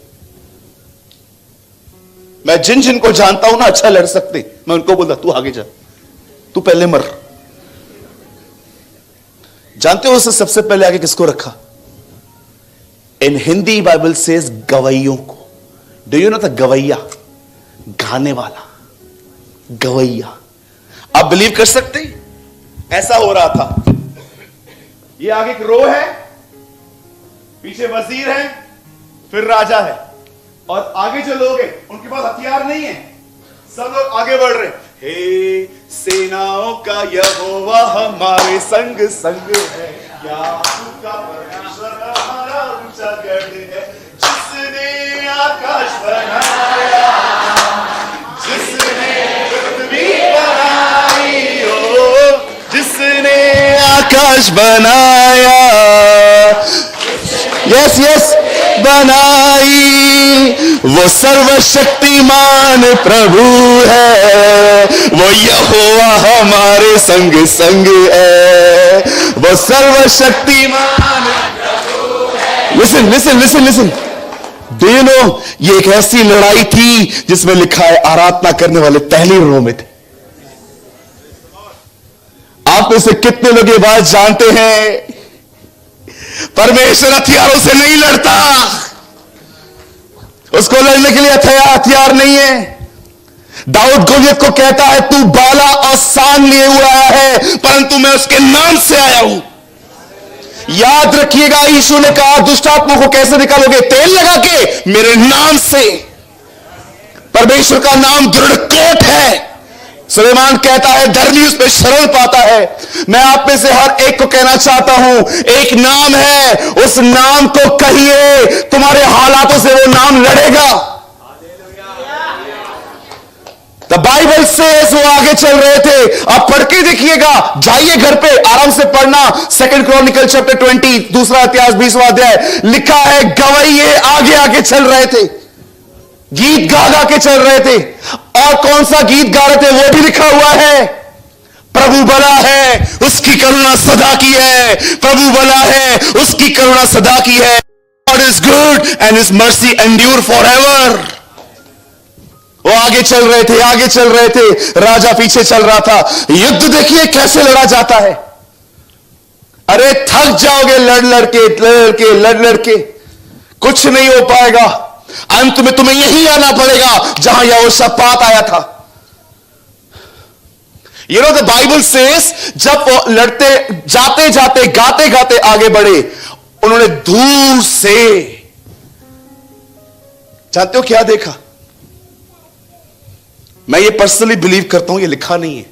मैं जिन जिन को जानता हूं ना अच्छा लड़ सकते, मैं उनको बोलता तू आगे जा, तू पहले मर। जानते हो उसे सबसे पहले आगे किसको रखा? इन हिंदी बाइबल सेज गवैयों को। डू यू नो द गवैया, गाने वाला गवैया। आप बिलीव कर सकते हैं ऐसा हो रहा था। ये आगे एक रो है, पीछे वजीर है, फिर राजा है, और आगे जो लोग हैं उनके पास हथियार नहीं है, सब लोग आगे बढ़ रहे हैं। हे सेनाओं का यहोवा हमारे संग संग है, याकूब का परमेश्वर हमारा ऊंचा गढ़ है, जिसने आकाश बनाया, जिसने पृथ्वी बनाई, ओ जिसने आकाश बनाया, यस यस बनाई, वो सर्वशक्तिमान प्रभु है, वो यहोवा हमारे संग संग है, वो सर्वशक्तिमान प्रभु है। Listen listen listen listen, do you know ये एक ऐसी लड़ाई थी जिसमें लिखा है आराधना करने वाले पहली रो में थे। आप में से कितने लोग ये बात जानते हैं, परमेश्वर हथियारों से नहीं लड़ता, उसको लड़ने के लिए हथियार नहीं है। दाऊद गोलियत को कहता है तू बाला और सान लिए हुआ आया है, परंतु मैं उसके नाम से आया हूं। याद रखिएगा, यीशु ने कहा दुष्ट आत्मा को कैसे निकालोगे, तेल लगा के, मेरे नाम से। परमेश्वर का नाम दृढ़ कोट है। सुलेमान कहता है धर्मी उस पर शरण पाता है। मैं आप में से हर एक को कहना चाहता हूं, एक नाम है, उस नाम को कहिए, तुम्हारे हालातों से वो नाम लड़ेगा। द बाइबल से वो आगे चल रहे थे। आप पढ़ के देखिएगा, जाइए घर पे आराम से पढ़ना। 2 क्रॉनिकल चैप्टर 20 दूसरा इतिहास 20वां अध्याय लिखा है, गवैये आगे आगे चल रहे थे, गीत गा गा के चल रहे थे। और कौन सा गीत गा रहे थे वो भी लिखा हुआ है, प्रभु भला है उसकी करुणा सदा की है, प्रभु भला है उसकी करुणा सदा की है, God is good and his mercy endure forever. वो आगे चल रहे थे, आगे चल रहे थे, राजा पीछे चल रहा था। युद्ध देखिए कैसे लड़ा जाता है। अरे थक जाओगे लड़ लड़के, कुछ नहीं हो पाएगा। अंत में तुम्हें यही आना पड़ेगा जहां यहोशापात आया था। You know the Bible says, जब वो लड़ते जाते जाते गाते गाते आगे बढ़े, उन्होंने दूर से, जानते हो क्या देखा? मैं ये पर्सनली बिलीव करता हूं, ये लिखा नहीं है,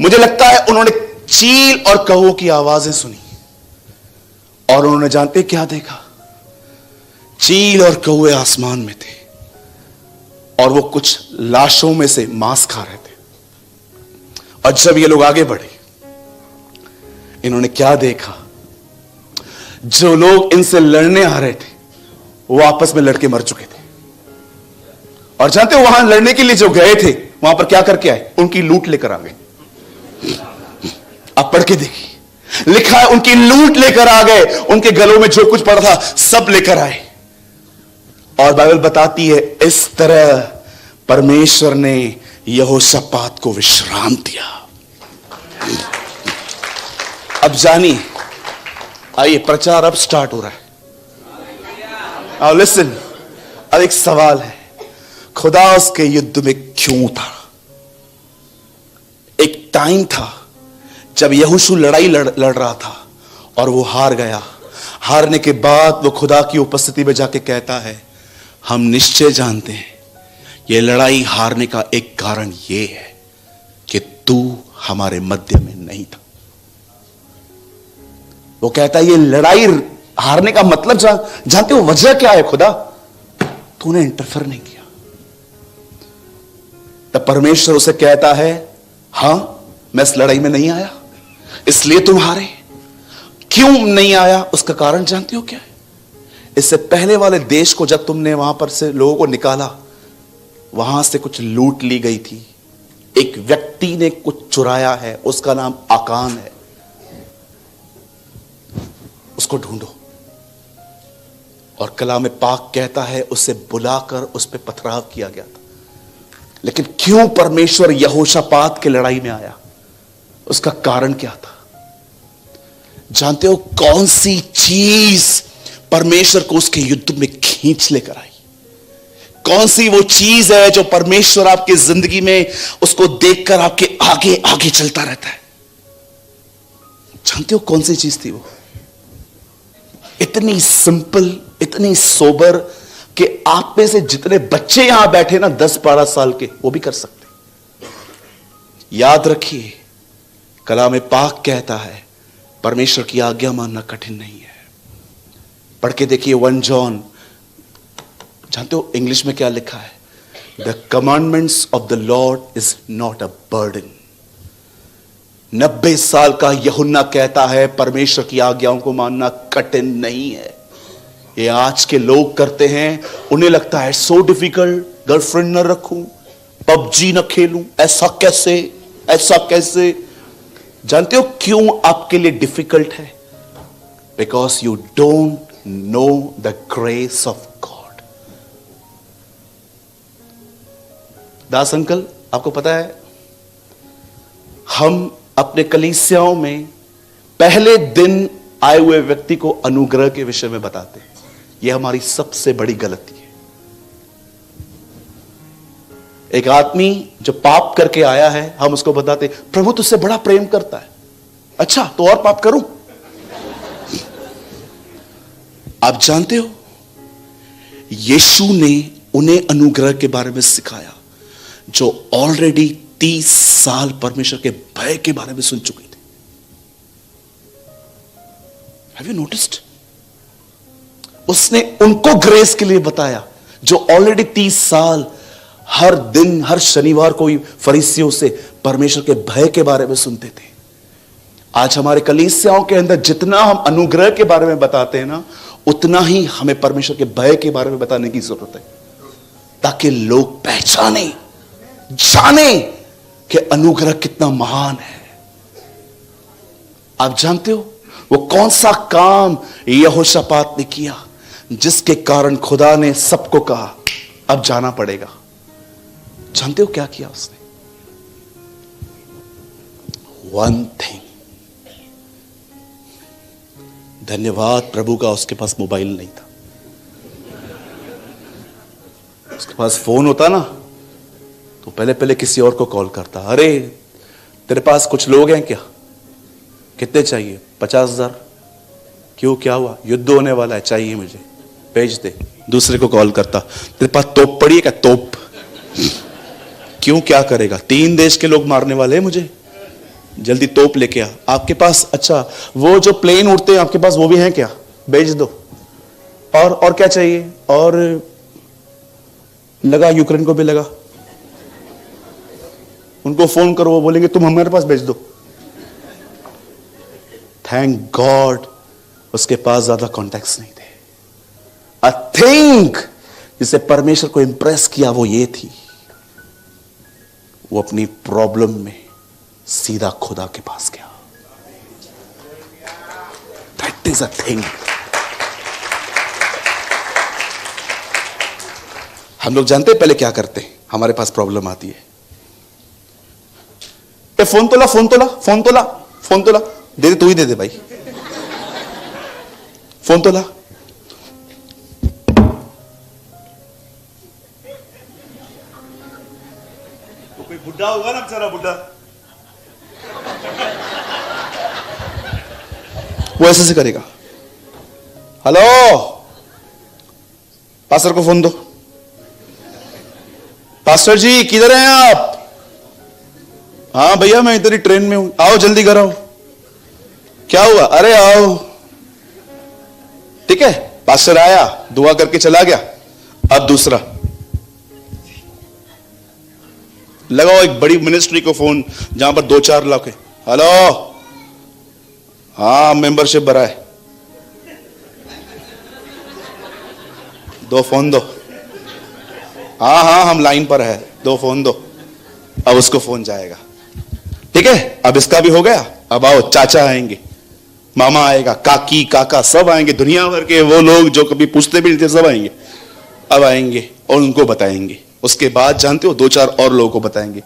मुझे लगता है उन्होंने चील और कौओं की आवाजें सुनी और उन्होंने जानते क्या देखा? चील और कौए आसमान में थे और वो कुछ लाशों में से मांस खा रहे थे। और जब ये लोग आगे बढ़े, इन्होंने क्या देखा? जो लोग इनसे लड़ने आ रहे थे वो आपस में लड़के मर चुके थे। और जानते हो वहां लड़ने के लिए जो गए थे, वहां पर क्या करके आए? उनकी लूट लेकर आ गए। आप पढ़ के देखिए, लिखा है उनकी लूट लेकर आ गए, उनके गलों में जो कुछ पड़ा था सब लेकर आए। और बाइबल बताती है इस तरह परमेश्वर ने यहोशापात को विश्राम दिया। अब जानिए, आइए प्रचार अब स्टार्ट हो रहा है। अब लिसन, अब एक सवाल है, खुदा उसके युद्ध में क्यों था? एक टाइम था जब यहोशू लड़ाई लड़ रहा था और वो हार गया। हारने के बाद वो खुदा की उपस्थिति में जाके कहता है, हम निश्चय जानते हैं ये लड़ाई हारने का एक कारण ये है कि तू हमारे मध्य में नहीं था। वो कहता है ये लड़ाई हारने का मतलब जानते हो वजह क्या है? खुदा, तूने इंटरफेयर नहीं किया। तब परमेश्वर उसे कहता है, हां मैं इस लड़ाई में नहीं आया, इसलिए तुम हारे। क्यों नहीं आया उसका कारण जानते हो क्या है? इससे पहले वाले देश को जब तुमने वहां पर से लोगों को निकाला, वहां से कुछ लूट ली गई थी। एक व्यक्ति ने कुछ चुराया है, उसका नाम आकान है, उसको ढूंढो। और कलाम पाक कहता है उसे बुलाकर उस पर पथराव किया गया था। लेकिन क्यों परमेश्वर यहोशापात की लड़ाई में आया? उसका कारण क्या था? जानते हो कौन सी चीज परमेश्वर को उसके युद्ध में खींच लेकर आई? कौन सी वो चीज है जो परमेश्वर आपकी जिंदगी में उसको देखकर आपके आगे आगे चलता रहता है? जानते हो कौन सी चीज थी वो? इतनी सिंपल, इतनी सोबर कि आप में से जितने बच्चे यहां बैठे ना 10-12 साल के, वो भी कर सकते। याद रखिए, कलाम पाक कहता है परमेश्वर की आज्ञा मानना कठिन नहीं है। पढ़ के देखिए 1 जॉन, जानते हो इंग्लिश में क्या लिखा है? The commandments of the Lord is not a burden. 90 साल का यूहन्ना कहता है परमेश्वर की आज्ञाओं को मानना कठिन नहीं है। ये आज के लोग करते हैं, उन्हें लगता है सो डिफिकल्ट, गर्लफ्रेंड न रखूं, पबजी न खेलूं, ऐसा कैसे, ऐसा कैसे। जानते हो क्यों आपके लिए डिफिकल्ट है? Because you don't know the grace of God. Das uncle, आपको पता है हम अपने कलीसियाओं में पहले दिन आए हुए व्यक्ति को अनुग्रह के विषय में बताते हैं। यह हमारी सबसे बड़ी गलती है। एक आदमी जो पाप करके आया है, हम उसको बताते प्रभु तुझसे बड़ा प्रेम करता है। अच्छा, तो और पाप करूं? आप जानते हो यीशु ने उन्हें अनुग्रह के बारे में सिखाया जो ऑलरेडी 30 साल परमेश्वर के भय के बारे में सुन चुके थे। Have you noticed? उसने उनको ग्रेस के लिए बताया जो ऑलरेडी 30 साल हर दिन, हर शनिवार को फरीसियों से परमेश्वर के भय के बारे में सुनते थे। आज हमारे कलीसियाओं के अंदर जितना हम अनुग्रह के बारे में बताते हैं ना, उतना ही हमें परमेश्वर के भय के बारे में बताने की जरूरत है, ताकि लोग पहचाने, जाने कि अनुग्रह कितना महान है। आप जानते हो वो कौन सा काम यहोशापात ने किया जिसके कारण खुदा ने सबको कहा अब जाना पड़ेगा? जानते हो क्या किया उसने? One thing. धन्यवाद प्रभु का, उसके पास मोबाइल नहीं था। उसके पास फोन होता ना तो पहले पहले किसी और को कॉल करता। अरे तेरे पास कुछ लोग हैं क्या? कितने चाहिए? 50,000। क्यों, क्या हुआ? युद्ध होने वाला है, चाहिए मुझे, भेज दे। दूसरे को कॉल करता, तेरे पास तोप पड़ी है क्या? तोप। क्यों, क्या करेगा? 3 देश के लोग मारने वाले हैं मुझे, जल्दी तोप लेके आ। आपके पास, अच्छा वो जो प्लेन उड़ते हैं आपके पास वो भी हैं क्या? भेज दो। और क्या चाहिए? और लगा, यूक्रेन को भी लगा, उनको फोन करो, वो बोलेंगे तुम हमारे पास भेज दो। थैंक गॉड उसके पास ज्यादा कॉन्टैक्ट्स नहीं थे। आई थिंक जिसे परमेश्वर को इंप्रेस किया वो ये थी, वो अपनी प्रॉब्लम में सीधा खुदा के पास गया। That is a thing. हम लोग जानते हैं पहले क्या करते हैं, हमारे पास प्रॉब्लम आती है, फोन तोला, फोन तोला, फोन तोला, फोन तोला, दे दे, तू ही दे दे भाई, फोन तोला। तो कोई बुढ़ा होगा ना, बेचारा बुढ़ा, वो ऐसे से करेगा, हेलो पास्टर को फोन दो, पास्टर जी किधर हैं आप? हाँ भैया मैं इधर ही ट्रेन में हूं, आओ जल्दी घर आओ। क्या हुआ? अरे आओ। ठीक है, पास्टर आया, दुआ करके चला गया। अब दूसरा लगाओ एक बड़ी मिनिस्ट्री को फोन जहां पर 2-4 लाख है, हेलो हाँ मेंबरशिप भरा है, दो फोन दो। हाँ हाँ हम लाइन पर है, दो फोन दो। अब उसको फोन जाएगा। ठीक है, अब इसका भी हो गया। अब आओ, चाचा आएंगे, मामा आएगा, काकी काका सब आएंगे, दुनिया भर के वो लोग जो कभी पूछते भी नहीं थे सब आएंगे। अब आएंगे और उनको बताएंगे। उसके बाद जानते हो 2-4 और लोगों को बताएंगे।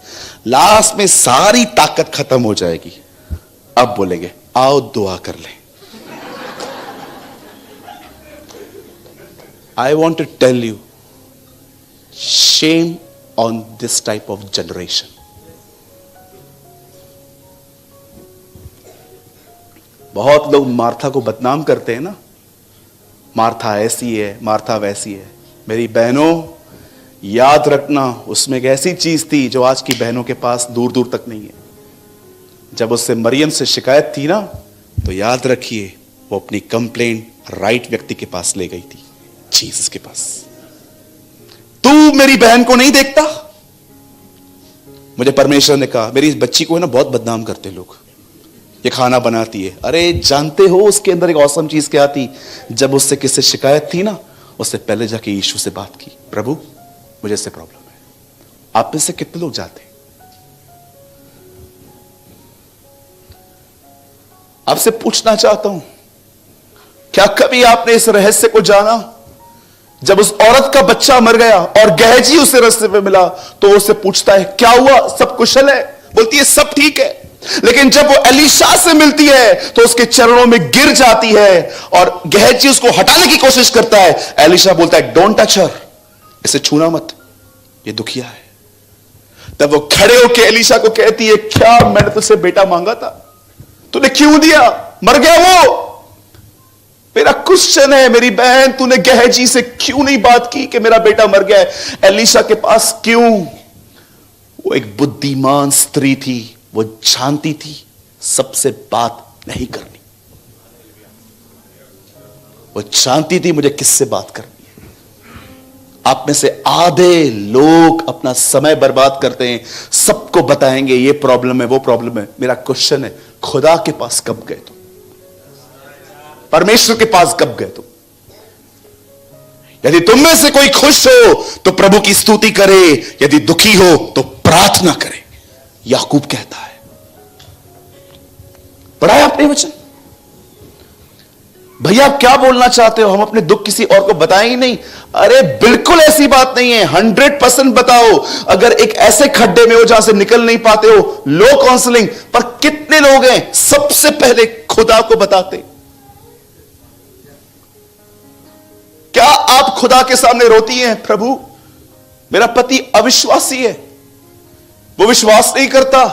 लास्ट में सारी ताकत खत्म हो जाएगी। अब बोलेंगे आओ दुआ कर ले। I want to tell you, shame on this type of generation. बहुत लोग मार्था को बदनाम करते हैं ना, मार्था ऐसी है, मार्था वैसी है। मेरी बहनों, याद रखना, उसमें एक ऐसी चीज थी जो आज की बहनों के पास दूर दूर तक नहीं है। जब उससे मरियम से शिकायत थी ना, तो याद रखिए वो अपनी कंप्लेंट राइट व्यक्ति के पास ले गई थी, जीसस के पास। तू मेरी बहन को नहीं देखता? मुझे परमेश्वर ने कहा, मेरी इस बच्ची को है ना बहुत बदनाम करते लोग, ये खाना बनाती है। अरे जानते हो उसके अंदर एक औसम चीज क्या थी? जब उससे किससे शिकायत थी ना, उससे पहले जाके यीशु से बात की, प्रभु मुझे इससे प्रॉब्लम है। आप में से कितने लोग जाते हैं? आपसे पूछना चाहता हूं, क्या कभी आपने इस रहस्य को जाना? जब उस औरत का बच्चा मर गया और गहजी उसे रास्ते पे मिला, तो उससे पूछता है क्या हुआ, सब कुशल है? बोलती है सब ठीक है। लेकिन जब वो एलीशा से मिलती है तो उसके चरणों में गिर जाती है और गहजी उसको हटाने की कोशिश करता है। एलीशा बोलता है डोंट टच हर, इसे छूना मत, ये दुखिया है। तब वो खड़े होकर एलीशा को कहती है, क्या मैंने तुझसे बेटा मांगा था, तूने क्यों दिया? मर गया वो। मेरा क्वेश्चन है मेरी बहन, तूने गहजी से क्यों नहीं बात की कि मेरा बेटा मर गया है? एलीशा के पास क्यों? वो एक बुद्धिमान स्त्री थी, वो जानती थी सबसे बात नहीं करनी। वो जानती थी मुझे किससे बात करनी है। आप में से आधे लोग अपना समय बर्बाद करते हैं, सबको बताएंगे ये प्रॉब्लम है वो प्रॉब्लम है। मेरा क्वेश्चन है, खुदा के पास कब गए तुम? परमेश्वर के पास कब गए तुम? यदि तुम में से कोई खुश हो तो प्रभु की स्तुति करे, यदि दुखी हो तो प्रार्थना करे, याकूब कहता है। पढ़ा है आपने वचन? भैया आप क्या बोलना चाहते हो, हम अपने दुख किसी और को बताएं ही नहीं? अरे बिल्कुल ऐसी बात नहीं है, 100% बताओ। अगर एक ऐसे खड्डे में हो जहां से निकल नहीं पाते हो, लो काउंसलिंग। पर कितने लोग हैं सबसे पहले खुदा को बताते? क्या आप खुदा के सामने रोती हैं, प्रभु मेरा पति अविश्वासी है, वो विश्वास नहीं करता?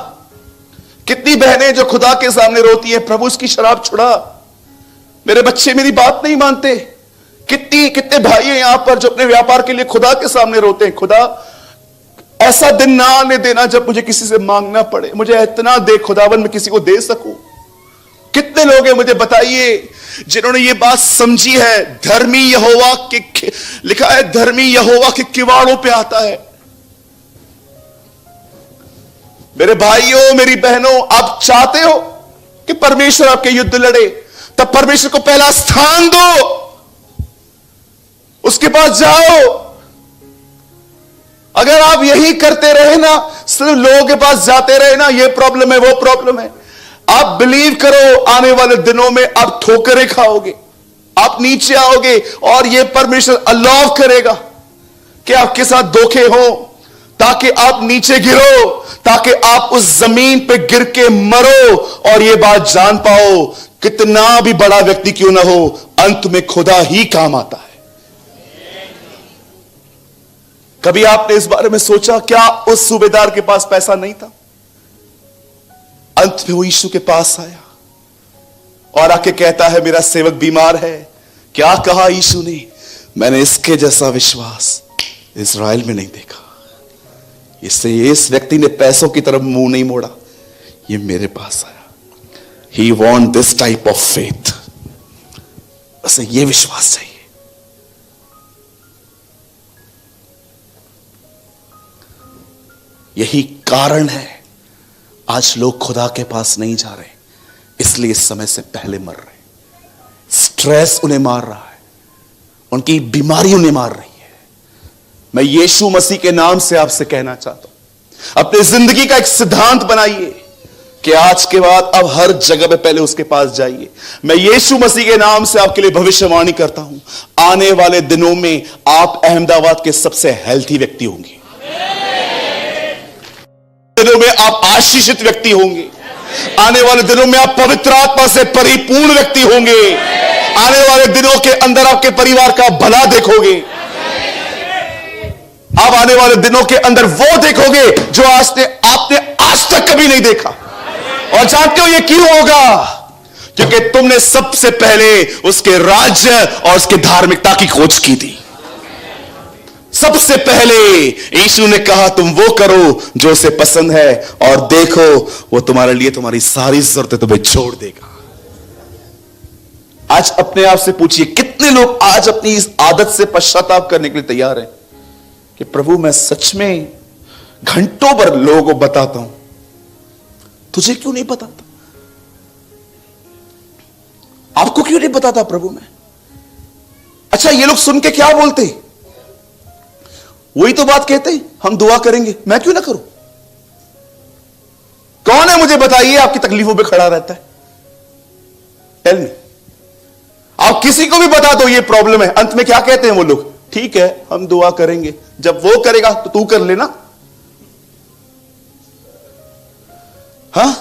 कितनी बहनें जो खुदा के सामने रोती हैं, प्रभु उसकी शराब छुड़ा, मेरे बच्चे मेरी बात नहीं मानते। कितने भाई हैं यहां पर जो अपने व्यापार के लिए खुदा के सामने रोते हैं, खुदा ऐसा दिन ना आने देना जब मुझे किसी से मांगना पड़े, मुझे इतना दे खुदावन मैं किसी को दे सकूं। कितने लोग हैं मुझे बताइए जिन्होंने ये बात समझी है, धर्मी यहोवा के, लिखा है धर्मी यहोवा के किवाड़ों पे आता है। मेरे भाइयों मेरी बहनों, आप चाहते हो कि परमेश्वर आपके युद्ध लड़े, तब परमेश्वर को पहला स्थान दो, उसके पास जाओ। अगर आप यही करते रहे ना, सिर्फ लोगों के पास जाते रहे ना, ये प्रॉब्लम है वो प्रॉब्लम है, आप बिलीव करो आने वाले दिनों में आप ठोकरें खाओगे, आप नीचे आओगे और ये परमेश्वर अलाउ करेगा कि आपके साथ धोखे हो, ताकि आप नीचे गिरो, ताकि आप उस जमीन पे गिर के मरो और ये बात जान पाओ, कितना भी बड़ा व्यक्ति क्यों ना हो, अंत में खुदा ही काम आता है। कभी आपने इस बारे में सोचा, क्या उस सूबेदार के पास पैसा नहीं था? अंत में वो यीशु के पास आया और आके कहता है मेरा सेवक बीमार है। क्या कहा यीशु ने? मैंने इसके जैसा विश्वास इज़राइल में नहीं देखा। इससे इस व्यक्ति ने पैसों की तरफ मुंह नहीं मोड़ा, ये मेरे पास आया। He want this type of faith, उसे ये विश्वास चाहिए। यही कारण है आज लोग खुदा के पास नहीं जा रहे, इसलिए इस समय से पहले मर रहे। स्ट्रेस उन्हें मार रहा है, उनकी बीमारी उन्हें मार रही है। मैं यीशु मसीह के नाम से आपसे कहना चाहता हूं, अपनी जिंदगी का एक सिद्धांत बनाइए कि आज के बाद अब हर जगह पे पहले उसके पास जाइए। मैं यीशु मसीह के नाम से आपके लिए भविष्यवाणी करता हूं, आने वाले दिनों में आप अहमदाबाद के सबसे हेल्थी व्यक्ति होंगे, दिनों में आप आशीषित व्यक्ति होंगे, आने वाले दिनों में आप पवित्र आत्मा से परिपूर्ण व्यक्ति होंगे, आने वाले दिनों के अंदर आपके परिवार का भला देखोगे, आप आने वाले दिनों के अंदर वो देखोगे जो आपने आज तक कभी नहीं देखा। और जानते हो ये क्यों होगा? क्योंकि तुमने सबसे पहले उसके राज्य और उसके धार्मिकता की खोज की थी। सबसे पहले यीशु ने कहा तुम वो करो जो उसे पसंद है, और देखो वो तुम्हारे लिए तुम्हारी सारी जरूरतें तुम्हें छोड़ देगा। आज अपने आप से पूछिए, कितने लोग आज अपनी इस आदत से पश्चाताप करने के लिए तैयार हैं कि प्रभु मैं सच में घंटों भर लोगों को बताता हूं, तुझे क्यों नहीं बताता? आपको क्यों नहीं बताता प्रभु मैं? अच्छा, ये लोग सुन के क्या बोलते? वही तो बात कहते हैं, हम दुआ करेंगे, मैं क्यों ना करूं? कौन है मुझे बताइए आपकी तकलीफों पे खड़ा रहता है? Tell me. आप किसी को भी बता दो ये प्रॉब्लम है, अंत में क्या कहते हैं वो लोग? ठीक है हम दुआ करेंगे, जब वो करेगा तो तू कर लेना। हाँ,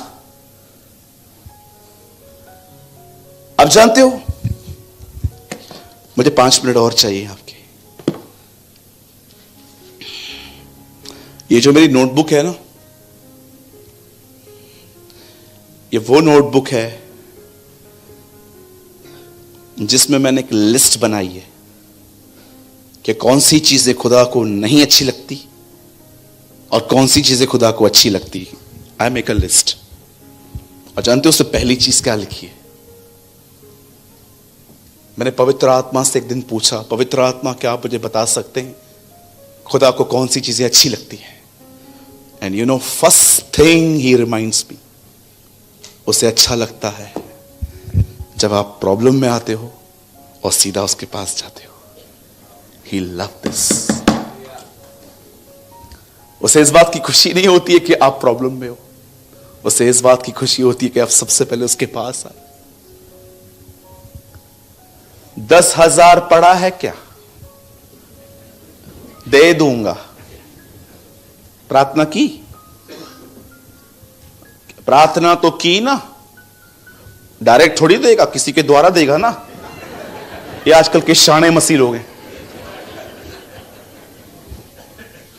अब जानते हो, मुझे 5 मिनट और चाहिए आपके। ये जो मेरी नोटबुक है ना, ये वो नोटबुक है जिसमें मैंने एक लिस्ट बनाई है कि कौन सी चीजें खुदा को नहीं अच्छी लगती और कौन सी चीजें खुदा को अच्छी लगती। I make a list. और जानते हो उससे पहली चीज क्या लिखी है? मैंने पवित्र आत्मा से एक दिन पूछा, पवित्र आत्मा क्या आप मुझे बता सकते हैं खुदा को कौन सी चीजें अच्छी लगती हैं? And you know first thing he reminds me, उसे अच्छा लगता है जब आप प्रॉब्लम में आते हो और सीधा उसके पास जाते हो। ही लव दिस। उसे इस बात की खुशी नहीं होती है कि आप प्रॉब्लम में हो, उसे इस बात की खुशी होती है कि आप सबसे पहले उसके पास आए। 10,000 पड़ा है क्या? दे दूंगा। प्रार्थना की? प्रार्थना तो की ना, डायरेक्ट थोड़ी देगा, किसी के द्वारा देगा ना। ये आजकल के शाने मसीह लोग हैं,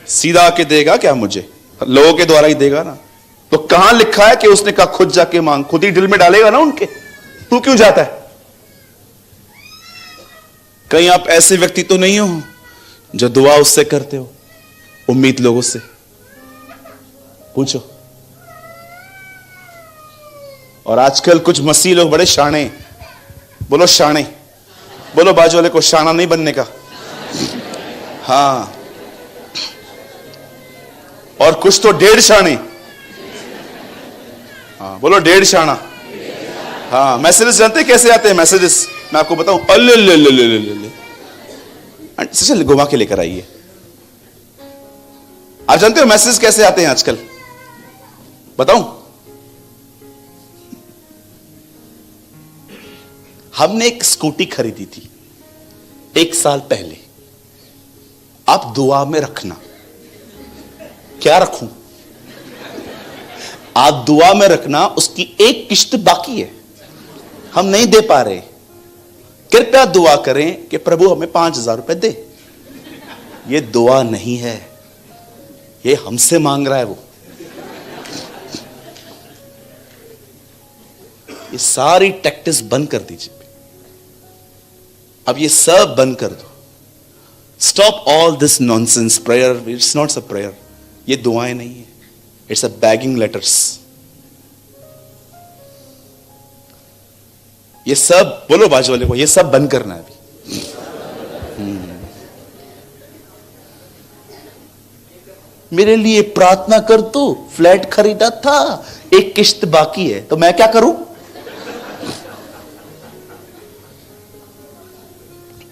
सीधा आके देगा क्या मुझे? लोगों के द्वारा ही देगा ना। तो कहां लिखा है कि उसने कहा खुद जाके मांग? खुद ही दिल में डालेगा ना उनके, तू क्यों जाता है? कहीं आप ऐसे व्यक्ति तो नहीं हो जो दुआ उससे करते हो उम्मीद लोगों से? पूछो। और आजकल कुछ मसीह लोग बड़े शाणे, बोलो शाणे, बोलो बाजू वाले को, शाना नहीं बनने का। हाँ, और कुछ तो 1.5 शाने। हाँ बोलो 1.5 शाना। हाँ, मैसेजेस जानते कैसे आते हैं मैसेजेस? मैं आपको बताऊं, अल्ले चल घुमा के लेकर आइए। आप जानते हो मैसेज कैसे आते हैं आजकल? बताऊं? हमने एक स्कूटी खरीदी थी 1 साल पहले। आप दुआ में रखना। क्या रखूं? आप दुआ में रखना, उसकी एक किश्त बाकी है, हम नहीं दे पा रहे। कृपया दुआ करें कि प्रभु हमें 5,000 रुपए दे। ये दुआ नहीं है, ये हमसे मांग रहा है वो। ये सारी टैक्टिस बंद कर दीजिए। अब ये सब बंद कर दो। Stop all this nonsense. Prayer it's not a prayer. ये दुआएं नहीं है, इट्स अ बैगिंग लेटर्स। ये सब, बोलो बाजू वाले को, ये सब बंद करना है अभी। मेरे लिए प्रार्थना कर तू, फ्लैट खरीदा था, एक किश्त बाकी है, तो मैं क्या करूं?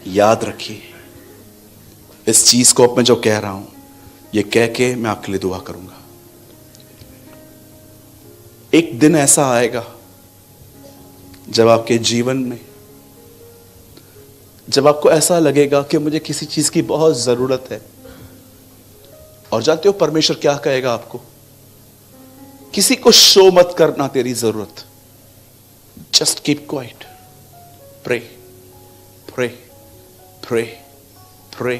याद रखिए इस चीज को, अब मैं जो कह रहा हूं ये कह के मैं आपके लिए दुआ करूंगा। एक दिन ऐसा आएगा जब आपके जीवन में, जब आपको ऐसा लगेगा कि मुझे किसी चीज की बहुत जरूरत है, और जानते हो परमेश्वर क्या कहेगा आपको? किसी को शो मत करना तेरी जरूरत, just keep quiet, pray pray pray pray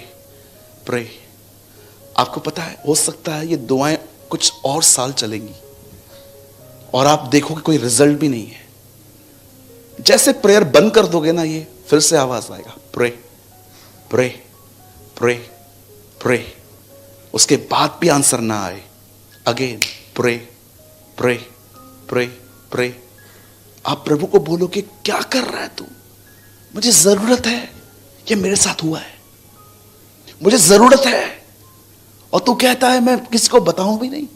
pray. आपको पता है, हो सकता है ये दुआएं कुछ और साल चलेंगी और आप देखोगे कोई रिजल्ट भी नहीं है। जैसे प्रेयर बंद कर दोगे ना, ये फिर से आवाज आएगा, प्रे प्रे प्रे प्रे, उसके बाद भी आंसर ना आए, again pray pray pray pray. आप प्रभु को बोलो कि क्या कर रहा है तू, मुझे जरूरत है, ये मेरे साथ हुआ है, मुझे जरूरत है, और तू कहता है मैं किसी को बताऊं भी नहीं,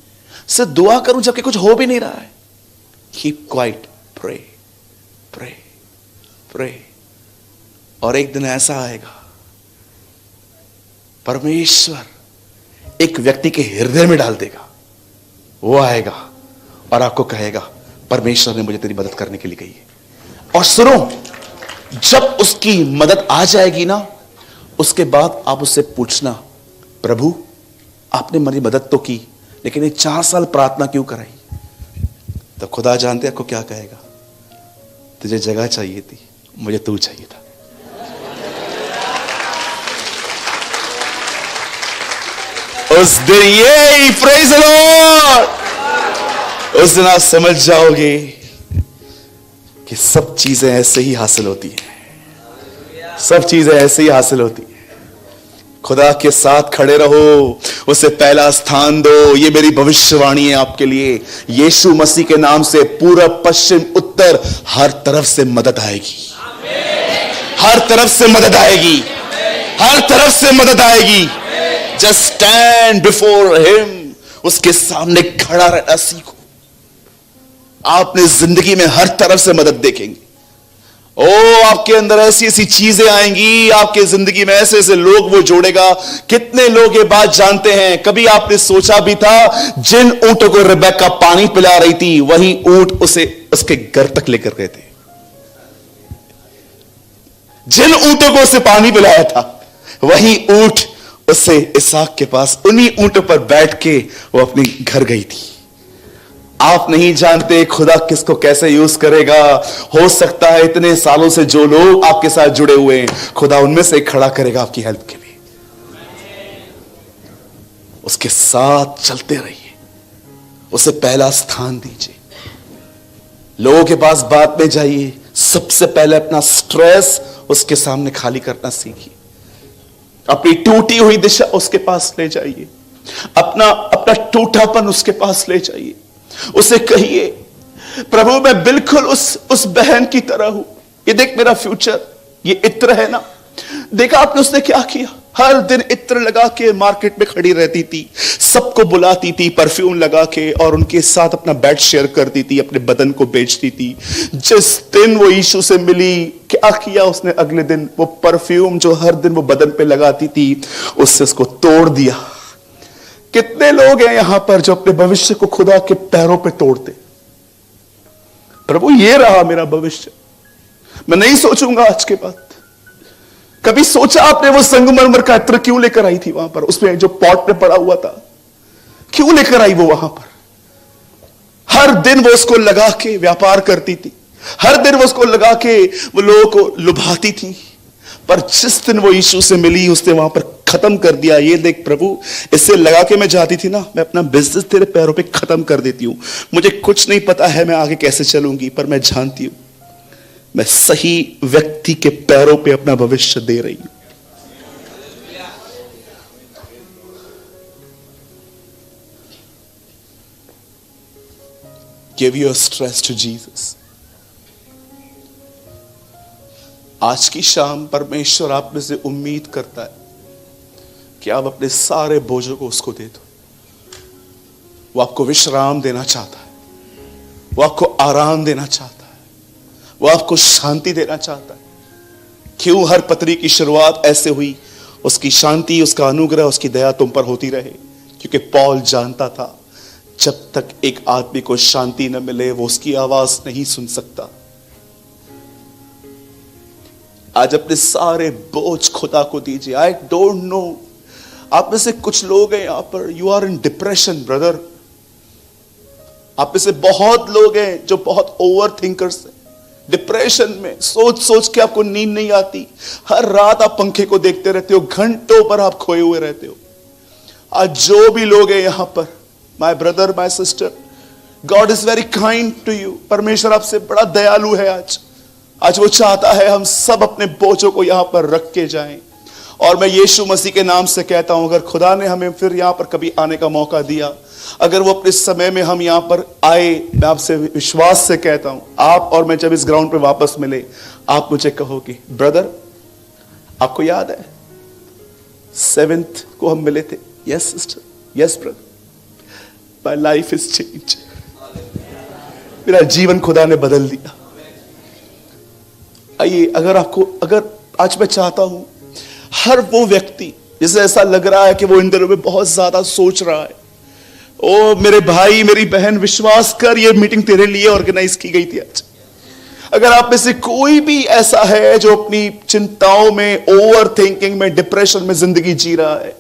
सिर्फ दुआ करूं जबकि कुछ हो भी नहीं रहा है। Keep quiet, pray pray pray. और एक दिन ऐसा आएगा, परमेश्वर एक व्यक्ति के हृदय में डाल देगा, वो आएगा और आपको कहेगा परमेश्वर ने मुझे तेरी मदद करने के लिए कही है। और सुनो, जब उसकी मदद आ जाएगी ना, उसके बाद आप उससे पूछना, प्रभु आपने मेरी मदद तो की, लेकिन ये 4 साल प्रार्थना क्यों कराई? तो खुदा जानते आपको क्या कहेगा, तुझे जगह चाहिए थी, मुझे तू चाहिए था। उस दिन ये प्रेज़ द लॉर्ड, उस दिन आप समझ जाओगे कि सब चीजें ऐसे ही हासिल होती हैं, सब चीजें ऐसे ही हासिल होती हैं। खुदा के साथ खड़े रहो, उसे पहला स्थान दो। ये मेरी भविष्यवाणी है आपके लिए, यीशु मसीह के नाम से पूरब पश्चिम उत्तर हर तरफ से मदद आएगी, हर तरफ से मदद आएगी, हर तरफ से मदद आएगी। जस्ट स्टैंड बिफोर हिम, उसके सामने खड़ा रहना सीखो। आपने जिंदगी में हर तरफ से मदद देखेंगे। ओ, आपके अंदर ऐसी ऐसी चीजें आएंगी, आपके जिंदगी में ऐसे ऐसे लोग वो जोड़ेगा। कितने लोग ये बात जानते हैं, कभी आपने सोचा भी था जिन ऊंटों को रिबेका पानी पिला रही थी, वही ऊंट उसे उसके घर तक लेकर गए थे। जिन ऊंटों को उसे पानी पिलाया था, वही ऊंट उससे इसहाक के पास, उन्हीं ऊंटों पर बैठ के वो अपने घर गई थी। आप नहीं जानते खुदा किसको कैसे यूज करेगा। हो सकता है इतने सालों से जो लोग आपके साथ जुड़े हुए हैं, खुदा उनमें से खड़ा करेगा आपकी हेल्प के लिए। उसके साथ चलते रहिए, उसे पहला स्थान दीजिए। लोगों के पास बाद में जाइए, सबसे पहले अपना स्ट्रेस उसके सामने खाली करना सीखिए। अपनी टूटी हुई दिशा उसके पास ले जाइए, अपना टूटापन उसके पास ले जाइए। उसे कहिए, प्रभु मैं बिल्कुल उस बहन की तरह हूं, ये देख मेरा फ्यूचर, ये इत्र है ना, देखा आपने उसने क्या किया, हर दिन इत्र लगा के मार्केट में खड़ी रहती थी, सबको बुलाती थी परफ्यूम लगा के, और उनके साथ अपना बेड शेयर करती थी, अपने बदन को बेचती थी। जिस दिन वो यीशु से मिली, क्या किया उसने अगले दिन, वो परफ्यूम जो हर दिन वो बदन पे लगाती थी, उससे उसको तोड़ दिया। कितने लोग हैं यहां पर जो अपने भविष्य को खुदा के पैरों पे तोड़ते। प्रभु ये रहा मेरा भविष्य, मैं नहीं सोचूंगा आज के बाद। कभी सोचा आपने वो संगमरमर का इत्र क्यों लेकर आई थी वहां पर, उसमें जो पॉट में पड़ा हुआ था, क्यों लेकर आई वो वहां पर? हर दिन वो उसको लगा के व्यापार करती थी, हर दिन वो उसको लगा के वो लोगों को लुभाती थी, पर जिस दिन वो यीशु से मिली उसने वहां पर खत्म कर दिया। ये देख प्रभु, इससे लगा के मैं जाती थी ना, मैं अपना बिजनेस तेरे पैरों पे खत्म कर देती हूं। मुझे कुछ नहीं पता है मैं आगे कैसे चलूंगी, पर मैं जानती हूं मैं सही व्यक्ति के पैरों पे अपना भविष्य दे रही हूं। Give your stress to Jesus. आज की शाम परमेश्वर आप में से उम्मीद करता है कि आप अपने सारे बोझों को उसको दे दो। वो आपको विश्राम देना चाहता है, वो आपको आराम देना चाहता है, वो आपको शांति देना चाहता है। क्यों हर पत्री की शुरुआत ऐसे हुई, उसकी शांति, उसका अनुग्रह, उसकी दया तुम पर होती रहे, क्योंकि पौल जानता था जब तक एक आदमी को शांति न मिले वो उसकी आवाज नहीं सुन सकता। आज अपने सारे बोझ खुदा को दीजिए। आई डोंट नो, आप में से कुछ लोग हैं यहां पर, you are in depression brother. आप में से बहुत लोग हैं जो बहुत ओवर थिंकर्स हैं, डिप्रेशन में सोच सोच के आपको नींद नहीं आती, हर रात आप पंखे को देखते रहते हो, घंटों पर आप खोए हुए रहते हो। आज जो भी लोग हैं यहां पर, my brother my sister, God is very kind to you. परमेश्वर आपसे बड़ा दयालु है। आज वो चाहता है हम सब अपने बोझों को यहां पर रख के जाएं और मैं यीशु मसीह के नाम से कहता हूं, अगर खुदा ने हमें फिर यहां पर कभी आने का मौका दिया, अगर वो अपने समय में हम यहां पर आए, मैं आपसे विश्वास से कहता हूं, आप और मैं जब इस ग्राउंड पे वापस मिले, आप मुझे कहोगे, ब्रदर आपको याद है 7th को हम मिले थे? Yes sister, yes brother, my life is change. मेरा जीवन खुदा ने बदल दिया। आइए, अगर आज मैं चाहता हूं हर वो व्यक्ति जिसे ऐसा लग रहा है कि वो इन दिनों में बहुत ज्यादा सोच रहा है, ओ मेरे भाई मेरी बहन, विश्वास कर, ये मीटिंग तेरे लिए ऑर्गेनाइज की गई थी आज। अगर आप में से कोई भी ऐसा है जो अपनी चिंताओं में, ओवर थिंकिंग में, डिप्रेशन में जिंदगी जी रहा है,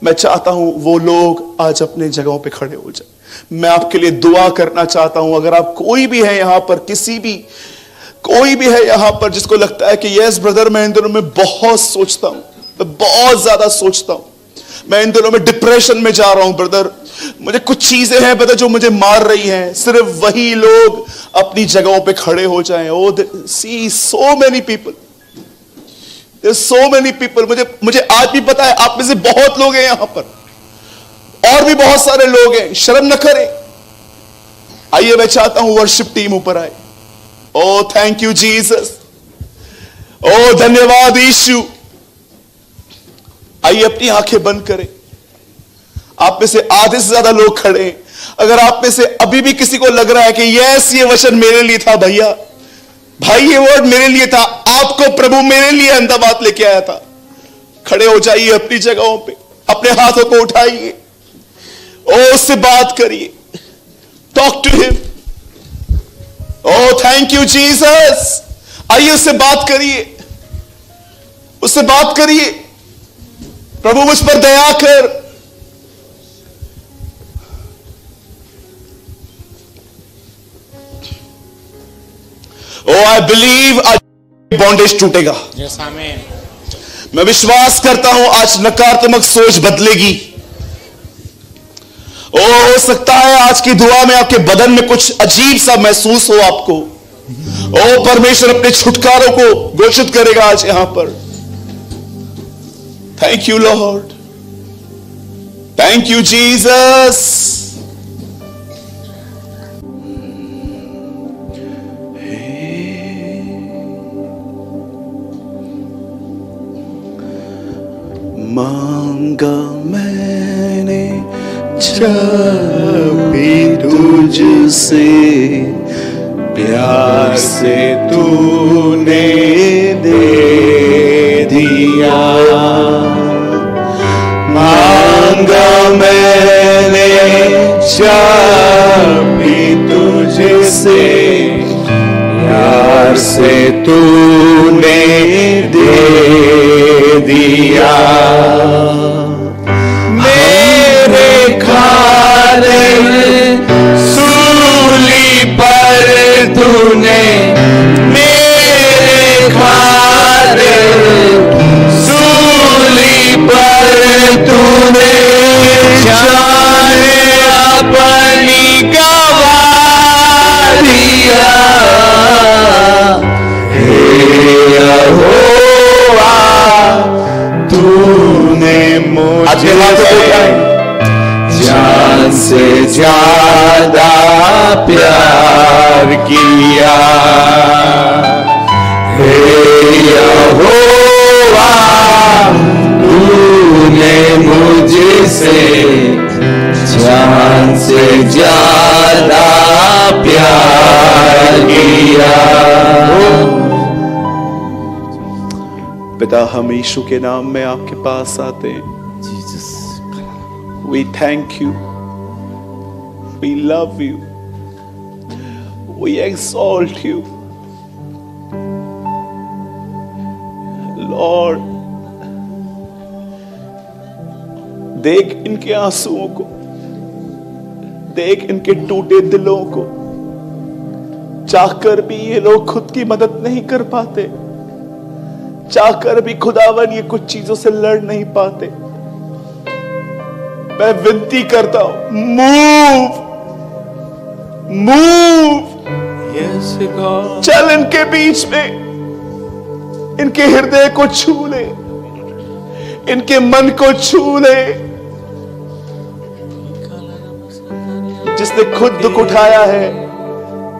मैं चाहता हूं वो लोग आज अपने जगहों पे खड़े हो जाए। मैं आपके लिए दुआ करना चाहता हूं। अगर आप कोई भी है यहां पर, कोई भी है यहां पर जिसको लगता है कि यस ब्रदर, मैं इन दिनों में बहुत सोचता हूं, मैं बहुत ज्यादा सोचता हूं, मैं इन दिनों में डिप्रेशन में जा रहा हूं ब्रदर, मुझे कुछ चीजें हैं ब्रदर जो मुझे मार रही हैं, सिर्फ वही लोग अपनी जगहों पे खड़े हो जाएं। Oh see so many people, so many people. मुझे आज भी पता है आप में से बहुत लोग हैं यहां पर, और भी बहुत सारे लोग हैं, शर्म न करें। आइए, मैं चाहता हूं वर्शिप टीम ऊपर आए। ओ थैंक यू जीसस, ओ धन्यवाद यीशु। आइए, अपनी आंखें बंद करें। आप में से आधे से ज्यादा लोग खड़े हैं। अगर आप में से अभी भी किसी को लग रहा है कि यस ये वचन मेरे लिए था, भैया भाई ये वर्ड मेरे लिए था, आपको प्रभु मेरे लिए अहमदाबाद लेके आया था, खड़े हो जाइए अपनी जगहों पे, अपने हाथों को उठाइए, ओ उससे बात करिए, talk to him. Oh thank you Jesus. आइए उससे बात करिए, उससे बात करिए, प्रभु मुझ पर दया कर। ओ आई बिलीव आज बॉन्डेज टूटेगा। यस आमीन। मैं विश्वास करता हूं आज नकारात्मक सोच बदलेगी। हो सकता है आज की दुआ में आपके बदन में कुछ अजीब सा महसूस हो आपको। ओ परमेश्वर अपने छुटकारों को घोषित करेगा आज यहां पर। Thank you Lord, thank you Jesus. मांगा मैंने जब भी तुझसे, प्यार से तूने दे दिया। मांगा मैंने जब भी तुझसे, प्यार से तूने दे दिया। मेरे खातिर सूली पर तूने, मेरे खातिर सूली पर तूने जाने अपनी गवा दिया। तूने मुझे जान से ज्यादा प्यार किया। हे यहोवा, तूने मुझसे जान से ज्यादा प्यार किया। पिता, हम यीशु के नाम में आपके पास आते हैं। We thank you, we love you, we exalt you, Lord। देख इनके आंसुओं को, देख इनके टूटे दिलों को। चाहकर भी ये लोग खुद की मदद नहीं कर पाते, चाहकर भी खुदावन ये कुछ चीजों से लड़ नहीं पाते। मैं विनती करता हूं, मूव यस गॉड। चल इनके बीच में, इनके हृदय को छू ले। इनके मन को छू ले। जिसने खुद दुख उठाया है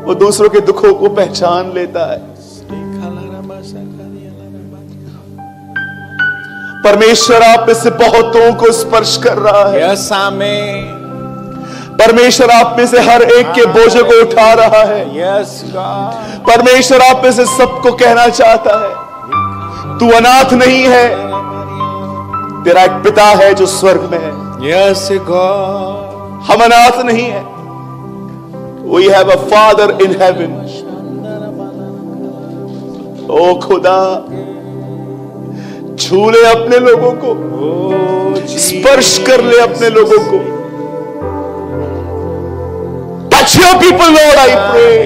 वो दूसरों के दुखों को पहचान लेता है। परमेश्वर आप में से बहुतों को स्पर्श कर रहा है। Yes, Amen. परमेश्वर आप में से हर एक के बोझों को उठा रहा है। Yes, God. परमेश्वर आप में से सबको कहना चाहता है, तू अनाथ नहीं है, तेरा एक पिता है जो स्वर्ग में है। Yes, God. हम अनाथ नहीं है। We have a Father in heaven. ओ खुदा, छू ले अपने लोगों को, स्पर्श कर ले अपने लोगों को। Touch your people, Lord, I pray.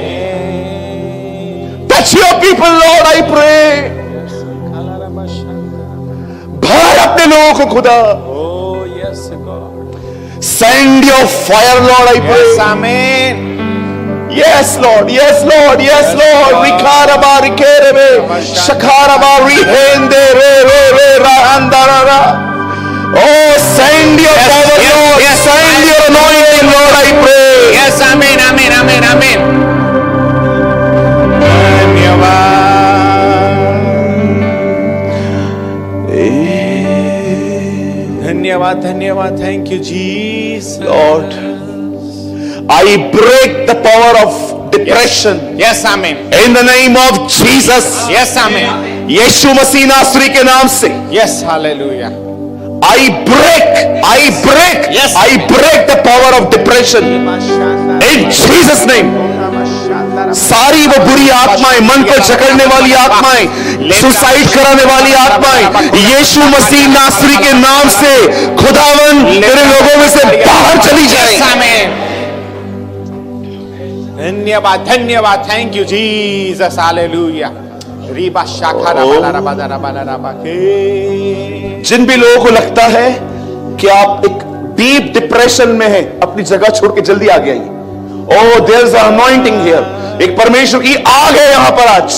Touch your people, Lord, I pray. भर अपने लोगों को खुदा। Oh, yes, God. Send your fire, Lord, I pray. Yes, Amen. Yes, Lord. Yes, Lord. Yes, Lord. Rikaraba rikerebe, shakaraba rihende re re re ra andarara. Oh, send your power, Lord. yes, Send your anointing, Lord, I pray. Yes, Amen, Amen, Amen, Amen. धन्यवाद, धन्यवाद. Thank you, Jesus. Lord, I break the power of depression. Yes, Amen. In the name of Jesus. Yes, Amen. यीशु मसीह नासरी के नाम से Yes, hallelujah. I break Yes. I break the power of depression in Jesus name. सारी वो बुरी आत्माएं, मन को जकड़ने वाली आत्माएं, सुसाइड कराने वाली आत्माएं, यीशु मसीह नासरी के नाम से खुदावन तेरे लोगों में से बाहर चली जाए। Yes, Amen. धन्यवाद, धन्यवाद. Thank you, Jesus. Hallelujah. Riba शाखा जिन भी लोगों को लगता है कि आप एक डीप डिप्रेशन में हैं, अपनी जगह छोड़ के जल्दी आगे आइए। ओह, देयर इज अनॉइंटिंग हियर। एक परमेश्वर की आग है यहां पर आज,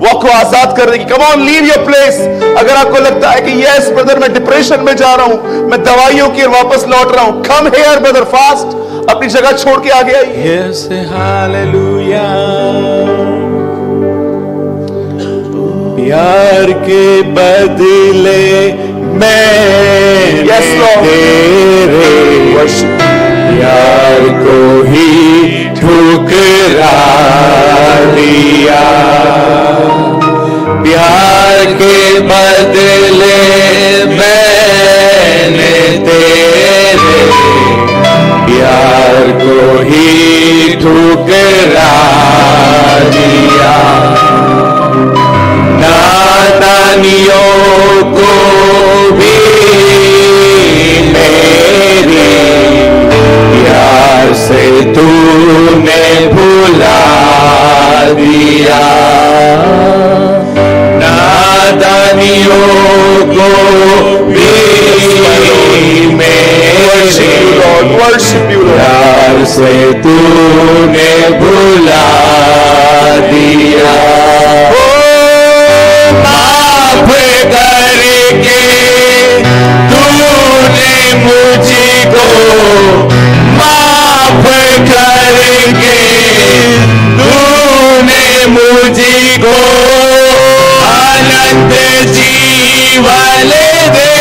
वो आपको आजाद कर देगी। Come on, leave your place. अगर आपको लगता है कि यस ब्रदर, मैं डिप्रेशन में जा रहा हूं, मैं दवाइयों की वापस लौट रहा हूं, कम हियर ब्रदर, फास्ट, अपनी जगह छोड़ के आगे आइए। Yes, hallelujah. प्यार के बदले मैंने Yes, Lord. तेरे प्यार को ही ठुकरा दिया। प्यार के बदले मैंने तेरे प्यार को ही ठुकरा दिया। नादानियों को भी मेरे प्यार से तूने भुला दिया। नादानियों को भी मेरे प्यार से तूने भुला दिया। माफ करके तूने मुझको, माफ करके तूने मुझको अनंत जीवन दे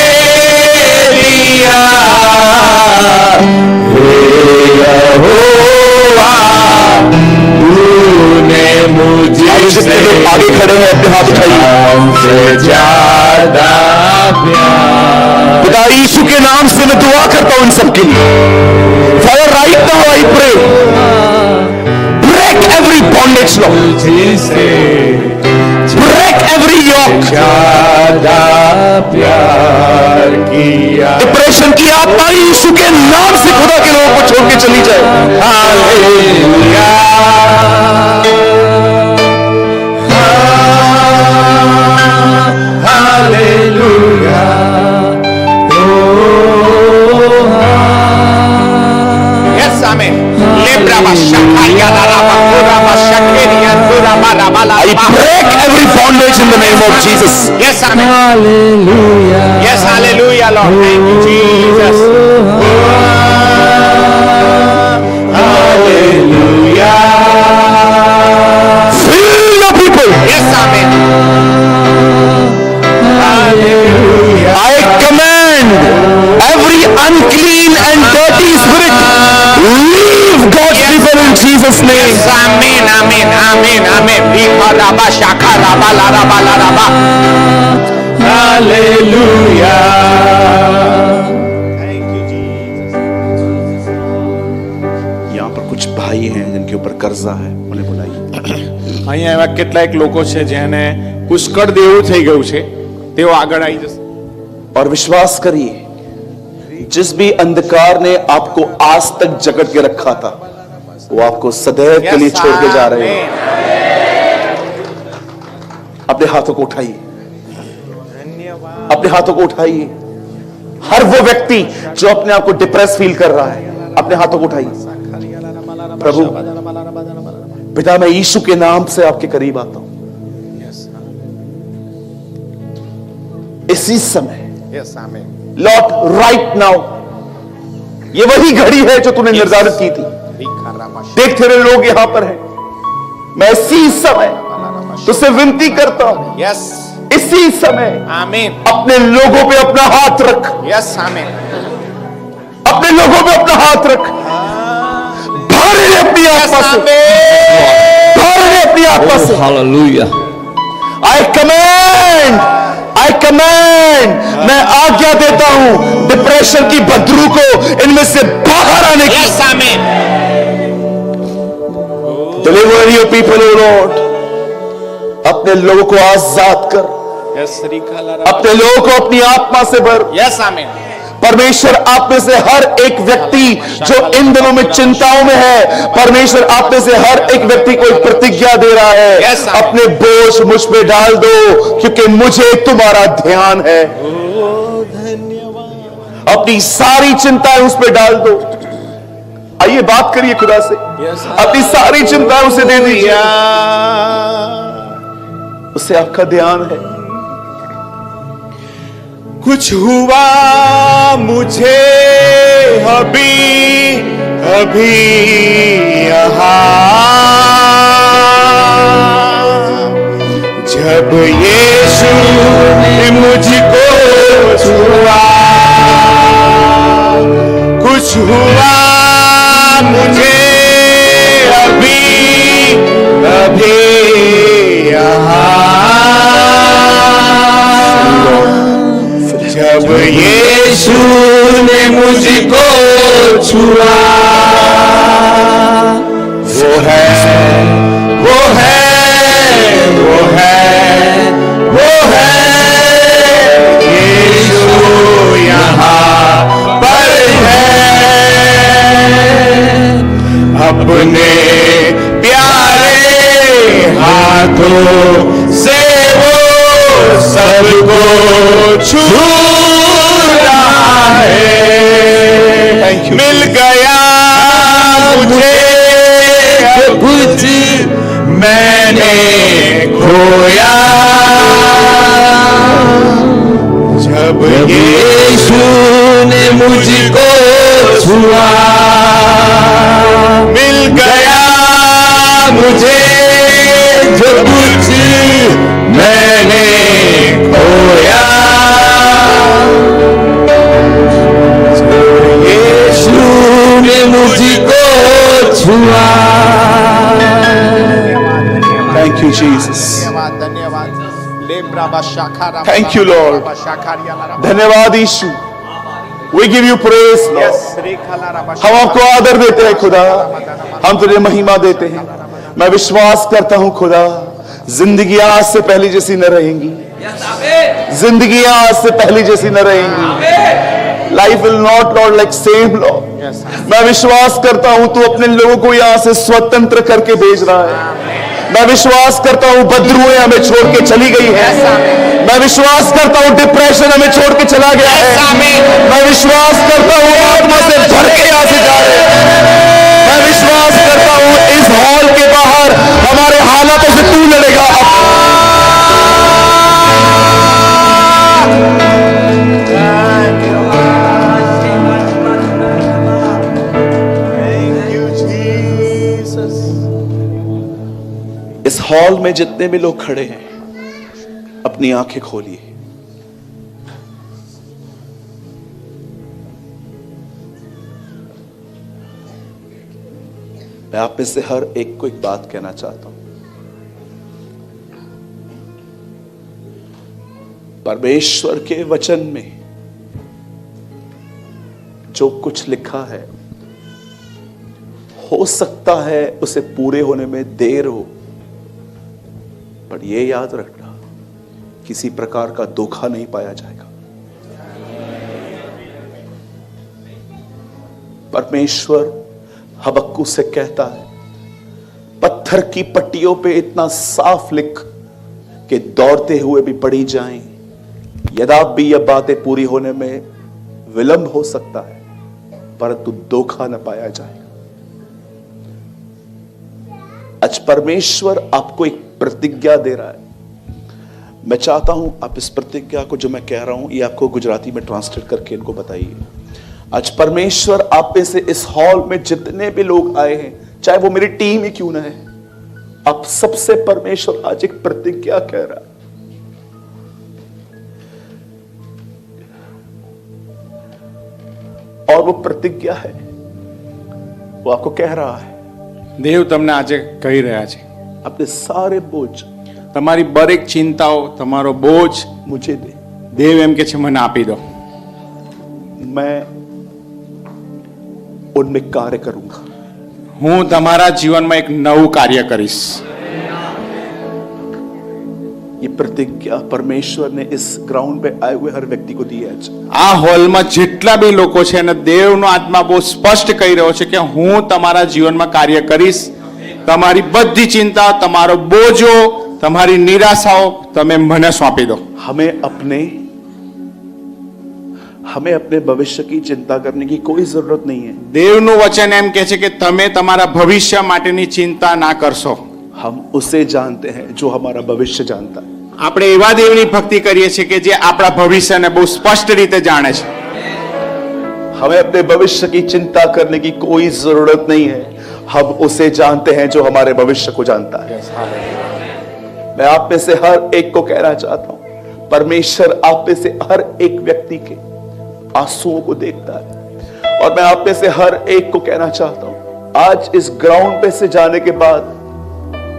दिया। तूने मुझे आगे खड़े हैं, अपने हाथ उठाइए। ज्यादा प्यार। पिता यीशु के नाम से मैं दुआ करता हूं इन सबके लिए। Father, right now I pray, break every bondage law, तुझसे ब्रेक एवरी योक। ज्यादा प्यार किया। डिप्रेशन की आत्मा यीशु के नाम से खुदा के लोगों को छोड़ के चली जाए। Hallelujah, hallelujah. Yes, amen. Lebra bashaka yala la bakura bashake yandura mara I break every bondage in the name of Jesus. Yes, amen. Hallelujah. Yes, hallelujah, Lord. Thank you, Jesus. Hallelujah. Fill the people. Yes, amen. Hallelujah. I command every unclean and dirty spirit, leave God's people in Jesus' name. Yes, amen, amen, amen, amen. Rikaraba, shakaraba, laraba, laraba. Hallelujah. Thank you, Jesus. यहाँ पर कुछ भाई हैं जिनके ऊपर कर्जा है, उन्हें बुलाइए. અહીંયા એવા કેટલાક લોકો છે જેને પુષ્કળ દેવું થઈ ગયું છે, તેઓ આગળ આવી જશે. और विश्वास करिए, जिस भी अंधकार ने आपको आज तक जकड़ के रखा था, वो आपको सदैव के लिए छोड़ के जा रहे हैं. अपने हाथों को उठाइए, अपने हाथों को उठाइए. हर वो व्यक्ति जो अपने आप को डिप्रेस फील कर रहा है, अपने हाथों को उठाइए. प्रभु पिता, मैं यीशु के नाम से आपके करीब आता हूं. इसी समय Yes, amen. Lord, right now, ये वही घड़ी है जो तूने निर्धारित की थी. रिकारaba, देख, तेरे लोग यहां पर हैं. मैं इसी समय तुझसे विनती करता हूं, Yes, इसी समय amen. अपने लोगों पे अपना हाथ रख. Yes, amen. अपने लोगों पे अपना हाथ रख. भर ले अपनी आत्मा से, भर ले अपनी आत्मा से. Hallelujah. आई कमेंड, मैं आज्ञा देता हूं डिप्रेशन की बदबू को इनमें से बाहर आने की. Yes, amen. Deliver your people, O Lord. अपने लोगों को आजाद कर, Yes, रिकारaba. अपने लोगों को अपनी आत्मा से भर. Yes, amen. परमेश्वर, आप में से हर एक व्यक्ति जो इन दिनों में चिंताओं में है, परमेश्वर आप में से हर एक व्यक्ति को एक प्रतिज्ञा दे रहा है. Yes, sir. अपने बोझ मुझ पे डाल दो, क्योंकि मुझे तुम्हारा ध्यान है. अपनी सारी चिंताएं उस पे डाल दो. आइए बात करिए खुदा से. अपनी सारी चिंताएं उसे दे दीजिए. उससे आपका ध्यान है. कुछ हुआ मुझे अभी अभी यहाँ, जब यीशु ने मुझको छुआ. कुछ हुआ मुझे अभी अभी यहाँ, जब यीशु ने मुझको छुआ. वो है, वो है, वो है, वो है यीशु यहाँ पर है. अपने प्यारे हाथों से वो सबको छू रहा है. मिल गया मुझे कुछ मैंने खोया, जब यीशु ने मुझको छुआ. मिल गया मुझे जो कुछ मैंने खोया, यीशु ने मुझको छुआ. Thank you Jesus. धन्यवाद. Thank you, Lord. धन्यवाद यीशु. We give you praise, Lord. हम आपको आदर देते हैं खुदा, हम तुझे महिमा देते हैं. मैं विश्वास करता हूं खुदा, जिंदगी आज से पहली जैसी न रहेंगी. जिंदगी आज से पहली जैसी न रहेंगी. Life will not Lord like same Lord. मैं विश्वास करता हूं तू अपने लोगों को यहां से स्वतंत्र करके भेज रहा है. मैं विश्वास करता हूं बदरुएं हमें छोड़ के चली गई है. मैं विश्वास करता हूं डिप्रेशन हमें छोड़ के चला गया है. मैं विश्वास करता हूं आत्मा से भर के यहां से जा रहे हैं. मैं विश्वास करता हूं इस हॉल के बाहर हमारे हालातों से तू लड़े हॉल में जितने भी लोग खड़े हैं, अपनी आंखें खोलिए। मैं आप में से हर एक को एक बात कहना चाहता हूं। परमेश्वर के वचन में जो कुछ लिखा है, हो सकता है उसे पूरे होने में देर हो, पर यह याद रखना, किसी प्रकार का धोखा नहीं पाया जाएगा। परमेश्वर हबक्कू से कहता है, पत्थर की पट्टियों पे इतना साफ लिख कि दौड़ते हुए भी पढ़ी जाएं, यद्यपि भी यह बातें पूरी होने में विलंब हो सकता है, परंतु धोखा न पाया जाएगा। आज परमेश्वर आपको एक प्रतिज्ञा दे रहा है। मैं चाहता हूं आप इस प्रतिज्ञा को जो मैं कह रहा हूं, ये आपको गुजराती में ट्रांसलेट करके इनको बताइए। आज परमेश्वर आप में से इस हॉल में जितने भी लोग आए हैं, चाहे वो मेरी टीम ही क्यों ना है, आप सबसे परमेश्वर आज एक प्रतिज्ञा कह रहा है। और वो प्रतिज्ञा है, वो आपको कह रहा है, દેવ તમને આજે કહી રહ્યા છે, अपने सारे बोझ તમારી દરેક ચિંતાઓ, તમારો બોझ मुझे दे, દેવ એમ કે છે મને આપી દો, मैं उनमें कार्य करूंगा। હું તમારા જીવનમાં એક નવું કાર્ય કરીશ। ये प्रतिज्ञा परमेश्वर ने इस ग्राउंड पे आए हुए हर व्यक्ति को दी है। આ હોલમાં જેટલા બી લોકો છે અને દેવનો આત્મા બહુ સ્પષ્ટ કહી રહ્યો છે કે હું તમારા જીવનમાં કાર્ય કરીશ। તમારી બધી ચિંતા, તમારો બોજો, તમારી નિરાશાઓ તમે મને સોંપી દો। हमें अपने भविष्य की चिंता करने की कोई जरूरत नहीं है। દેવનું વચન એમ કહે છે કે તમે તમારા ભવિષ્ય માટેની ચિંતા ના કરશો। हम उसे जानते हैं जो हमारा भविष्य जानता है। આપણે એવા દેવની ભક્તિ કરીએ છીએ કે જે આપણા ભવિષ્યને બહુ સ્પષ્ટ રીતે જાણે છે। हमें अपने भविष्य की चिंता करने की कोई जरूरत नहीं है। हम उसे जानते हैं जो हमारे भविष्य को जानता है। मैं आप में से हर एक को कहना चाहता हूं, परमेश्वर आप में से हर एक व्यक्ति के आंसुओं को देखता है। और मैं आप में से हर एक को कहना चाहता हूं, आज इस ग्राउंड पे से जाने के बाद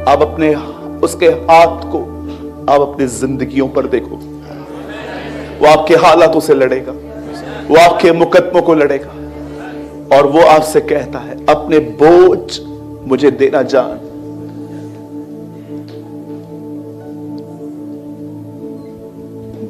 आप अपने उसके हाथ को आप अपनी जिंदगियों पर देखो। वो आपके हालातों से लड़ेगा, वो आपके मुकदमों को लड़ेगा, और वो आपसे कहता है, अपने बोझ मुझे देना जान।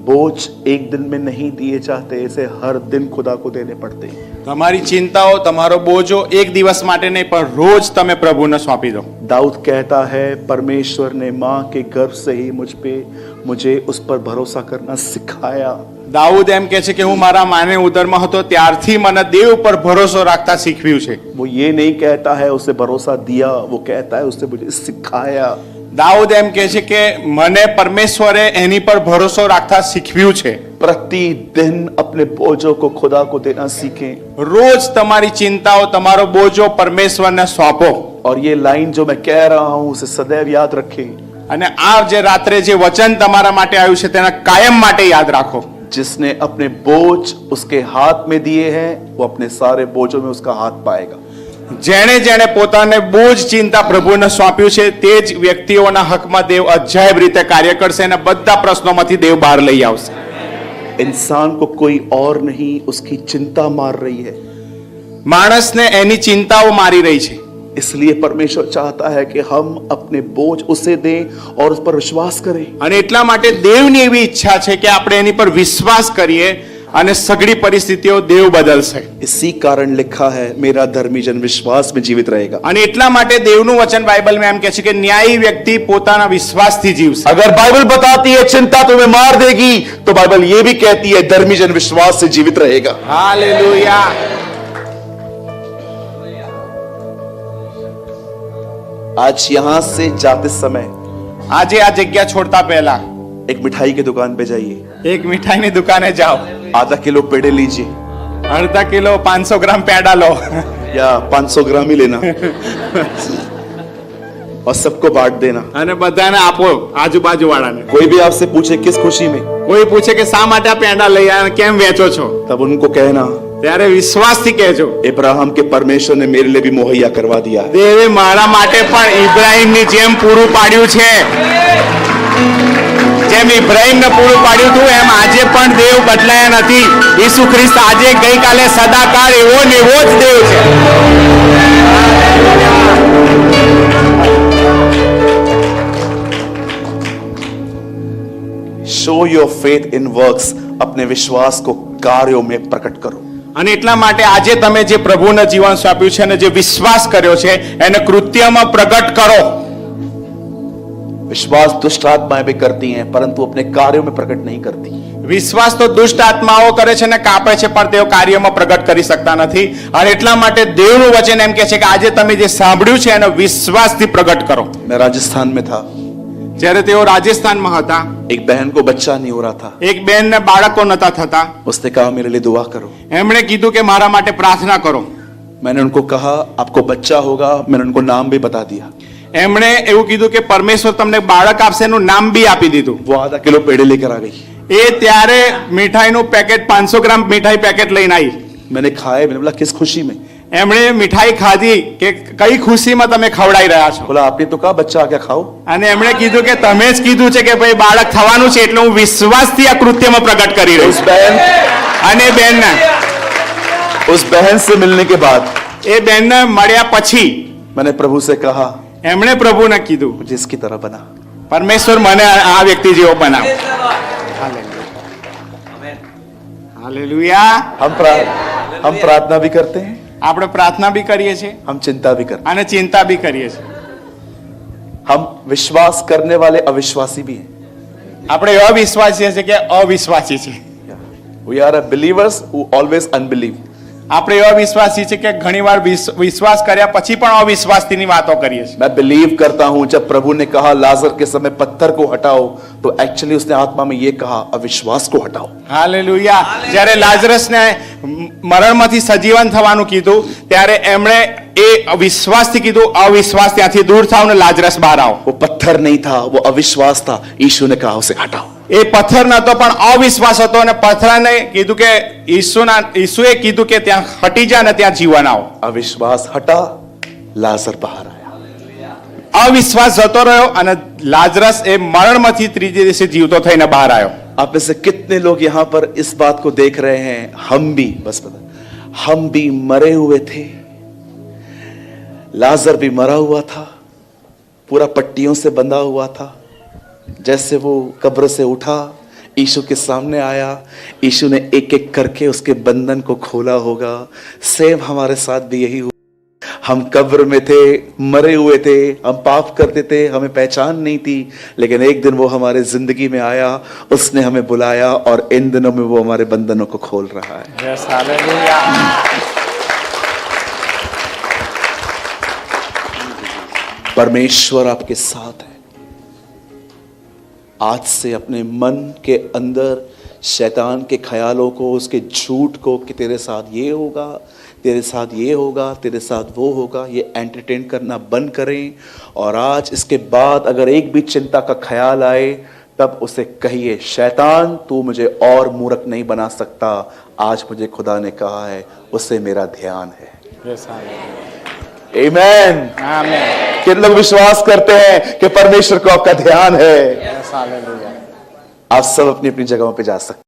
बोझ एक दिन में नहीं दिए जाते, इसे हर दिन खुदा को देने पड़ते हैं। તમારી ચિંતાઓ, તમારો બોજો એક દિવસ માટે નહીં, પણ રોજ તમે પ્રભુને સોંપી દો। दाऊद कहता है, परमेश्वर ने मां के गर्भ से ही मुझे उस पर भरोसा करना सिखाया। દાઉદ એમ કહે છે કે હું મારા માને ઉદરમાં હતો ત્યારથી મને દેવ પર ભરોસો રાખતા શીખવ્યું છે। वो ये नहीं कहता है उसे भरोसा दिया, वो कहता है उसने मुझे सिखाया। દાઉદ એમ કહે છે કે મને પરમેશ્વરે એની પર ભરોસો રાખતા શીખવ્યું છે। प्रतिदिन अपने बोझों को खुदा को देना सीखें। રોજ તમારી ચિંતાઓ, તમારો બોજો પરમેશ્વરને સોંપો। और ये लाइन जो मैं कह रहा हूं उसे सदैव याद रखें। અને આ જે રાત્રે જે વચન તમારા માટે આવ્યું છે તેના કાયમ માટે યાદ રાખો। जिसने अपने बोझ उसके हाथ में दिए हैं, वो अपने सारे बोझों में उसका हाथ पाएगा। જેણે જેણે પોતાને બોજ ચિંતા પ્રભુને સોંપ્યું છે તે જ વ્યક્તિઓના હકમાં દેવ અજાયબ રીતે કાર્ય કરશે અને બધા પ્રશ્નોમાંથી દેવ બહાર લઈ આવશે। इंसान को कोई और नहीं, उसकी चिंता मार रही है। માણસને એની ચિંતાઓ મારી રહી છે। इसलिए परमेश्वर चाहता है कि हम अपने बोझ उसे दें और उस पर विश्वास करें। અને એટલા માટે દેવની એવી ઈચ્છા છે કે આપણે એની પર વિશ્વાસ કરીએ અને સઘળી પરિસ્થિતિઓ દેવ બદલશે। इसी कारण लिखा है, मेरा धर्मी जन विश्वास में जीवित रहेगा। અને એટલા માટે દેવનું વચન બાઇબલમાં એમ કહે છે કે ન્યાયી વ્યક્તિ પોતાના વિશ્વાસથી જીવશે। अगर बाइबल बताती है चिंता तुम्हें मार देगी, तो बाइबल ये भी कहती है धर्मी जन विश्वास से जीवित रहेगा। હાલેલુયા। आज यहां से जाते समय આજે આ જગ્યા છોડતા પહેલા एक मिठाई की दुकान पे जाइए, એક મીઠાઈની દુકાને જાઓ, आधा किलो पेड़े लीजिए, અડધા કિલો 500 ગ્રામ પેડા લો, या 500 ग्राम ही लेना, और सबको बांट देना। અને બધાને આપો, આજુબાજુ વાળાને। कोई भी आपसे पूछे किस खुशी में, કોઈ પૂછે કે શા માટે આ પેંડા લઈ આવ્યા, કેમ વેચો છો, तब उनको कहना ત્યારે વિશ્વાસથી કહેજો, इब्राहिम के परमेश्वर ने मेरे लिए भी मुहैया करवा दिया है। દેવે મારા માટે પણ ઇબ્રાહીમની જેમ પૂરું પાડ્યું છે। જેમ ઇબ્રાહીમને પૂરું પાડ્યું હતું એમ આજે પણ દેવ બદલાયા નથી। ઈસુ ખ્રિસ્ત આજે ગઈકાલે સદાકાળ એવો ને એવો જ દેવ છે। Show your faith in works, अपने विश्वास को कार्यों में प्रकट करो। અને એટલા માટે આજે તમે જે પ્રભુને જીવન સોંપ્યું છે અને જે વિશ્વાસ કર્યો છે એને કૃત્યમાં પ્રગટ કરો। विश्वास दुष्ट आत्माएं भी करती हैं परंतु अपने कार्यों में प्रकट नहीं करती। વિશ્વાસ તો દુષ્ટ આત્માઓ કરે છે ને કાપે છે પણ તેઓ કાર્યમાં પ્રગટ કરી શકતા નથી। અને એટલા માટે દેવનું વચન એમ કહે છે કે આજે તમે જે સાંભળ્યું છે એને વિશ્વાસથી પ્રગટ કરો। मैं राजस्थान में था, જ્યારે તેઓ રાજસ્થાનમાં હતા, एक बहन को बच्चा नहीं हो रहा था। એક બેનને બાળકો નતા થતા। उसने कहा मेरे लिए दुआ करो। એમણે કીધું કે મારા માટે પ્રાર્થના કરો। मैंने उनको कहा आपको बच्चा होगा, मैंने उनको नाम भी बता दिया। એમણે એવું કીધું કે પરમેશ્વર તમને બાળક આપશે એનું નામ બી આપી દીધું। वो आधा किलो पेड़े लेकर आ गई। એ ત્યારે મીઠાઈનું પેકેટ 500 ગ્રામ મીઠાઈ પેકેટ લઈને આવી। मैंने खाए, मैंने बोला किस खुशी में? એમણે મીઠાઈ ખાધી કે કઈ ખુશીમાં તમે ખવડાઈ રહ્યા છો। बोला आपने तो कहा बच्चा आ गया खाओ। અને એમણે કીધું કે તમે જ કીધું છે કે ભાઈ બાળક થવાનું છે એટલે હું વિશ્વાસથી આ કૃત્યમાં પ્રગટ કરી રહ્યો उस છું। बहन અને બેનને उस बहन से मिलने के बाद એ બેનને મળ્યા પછી मैंने प्रभु से कहा એમણે પ્રભુને કીધું मुझे इसकी तरह बना। પરમેશ્વર મને આ વ્યક્તિ જેવો બનાવ। હાલેલુયા। हम प्रार्थना भी करते हैं, આપણે પ્રાર્થના બી કરીએ છીએ हम चिंता भी करते અને ચિંતા બી કરીએ છીએ। हैं। हम विश्वास करने वाले अविश्वासी भी हैं। આપણે એવા વિશ્વાસી છે કે અવિશ્વાસી છે। We are a believers who always unbelieve. આપણે એવા વિશ્વાસી છે કે ઘણીવાર વિશ્વાસ કર્યા પછી પણ અવિશ્વાસની વાતો કરીએ છીએ। मैं बिलीव करता हूं जब प्रभु ने कहा लाजर के समय पत्थर को हटाओ तो एक्चुअली उसने आत्मा में ये कहा अविश्वास को हटाओ। હાલેલુયા। જ્યારે લાજરસને મરણમાંથી સજીવન થવાનું કીધું ત્યારે એમણે એ અવિશ્વાસથી કીધું અવિશ્વાસ ત્યાંથી દૂર થાવ ને લાજરસ બહાર આવો। वो पत्थर नहीं था, वो अविश्वास था। यीशु ने कहा उसे हटाओ। એ પથ્થર નતો પણ અવિશ્વાસ હતો અને પથરાને કીધું કે ઈસુએ કીધું કે ત્યાં હટી જા ને ત્યાં જીવન આવો। अविश्वास हटा, लाजर बाहर आया। અવિશ્વાસ જતો રહ્યો અને લાજરસ એ મરણમાંથી ત્રીજે દિવસે જીવતો થઈને બહાર આવ્યો। आप में से कितने लोग यहाँ पर इस बात को देख रहे हैं? हम भी, बस पता, हम भी मरे हुए थे, लाजर भी मरा हुआ था, पूरा पट्टियों से बंधा हुआ था। जैसे वो कब्र से उठा, यीशु के सामने आया, यीशु ने एक एक करके उसके बंधन को खोला होगा। सेम हमारे साथ भी यही हुआ। हम कब्र में थे, मरे हुए थे, हम पाप करते थे, हमें पहचान नहीं थी, लेकिन एक दिन वो हमारे जिंदगी में आया, उसने हमें बुलाया और इन दिनों में वो हमारे बंधनों को खोल रहा है। परमेश्वर आपके साथ है। आज से अपने मन के अंदर शैतान के ख्यालों को, उसके झूठ को कि तेरे साथ ये होगा, तेरे साथ ये होगा, तेरे साथ वो होगा, ये एंटरटेन करना बंद करें। और आज इसके बाद अगर एक भी चिंता का ख्याल आए तब उसे कहिए शैतान तू मुझे और मूर्ख नहीं बना सकता, आज मुझे खुदा ने कहा है, उससे मेरा ध्यान है। आमीन। कितने लोग विश्वास करते हैं कि परमेश्वर को आपका ध्यान है? आप सब अपनी अपनी जगहों पे जा सकते हैं।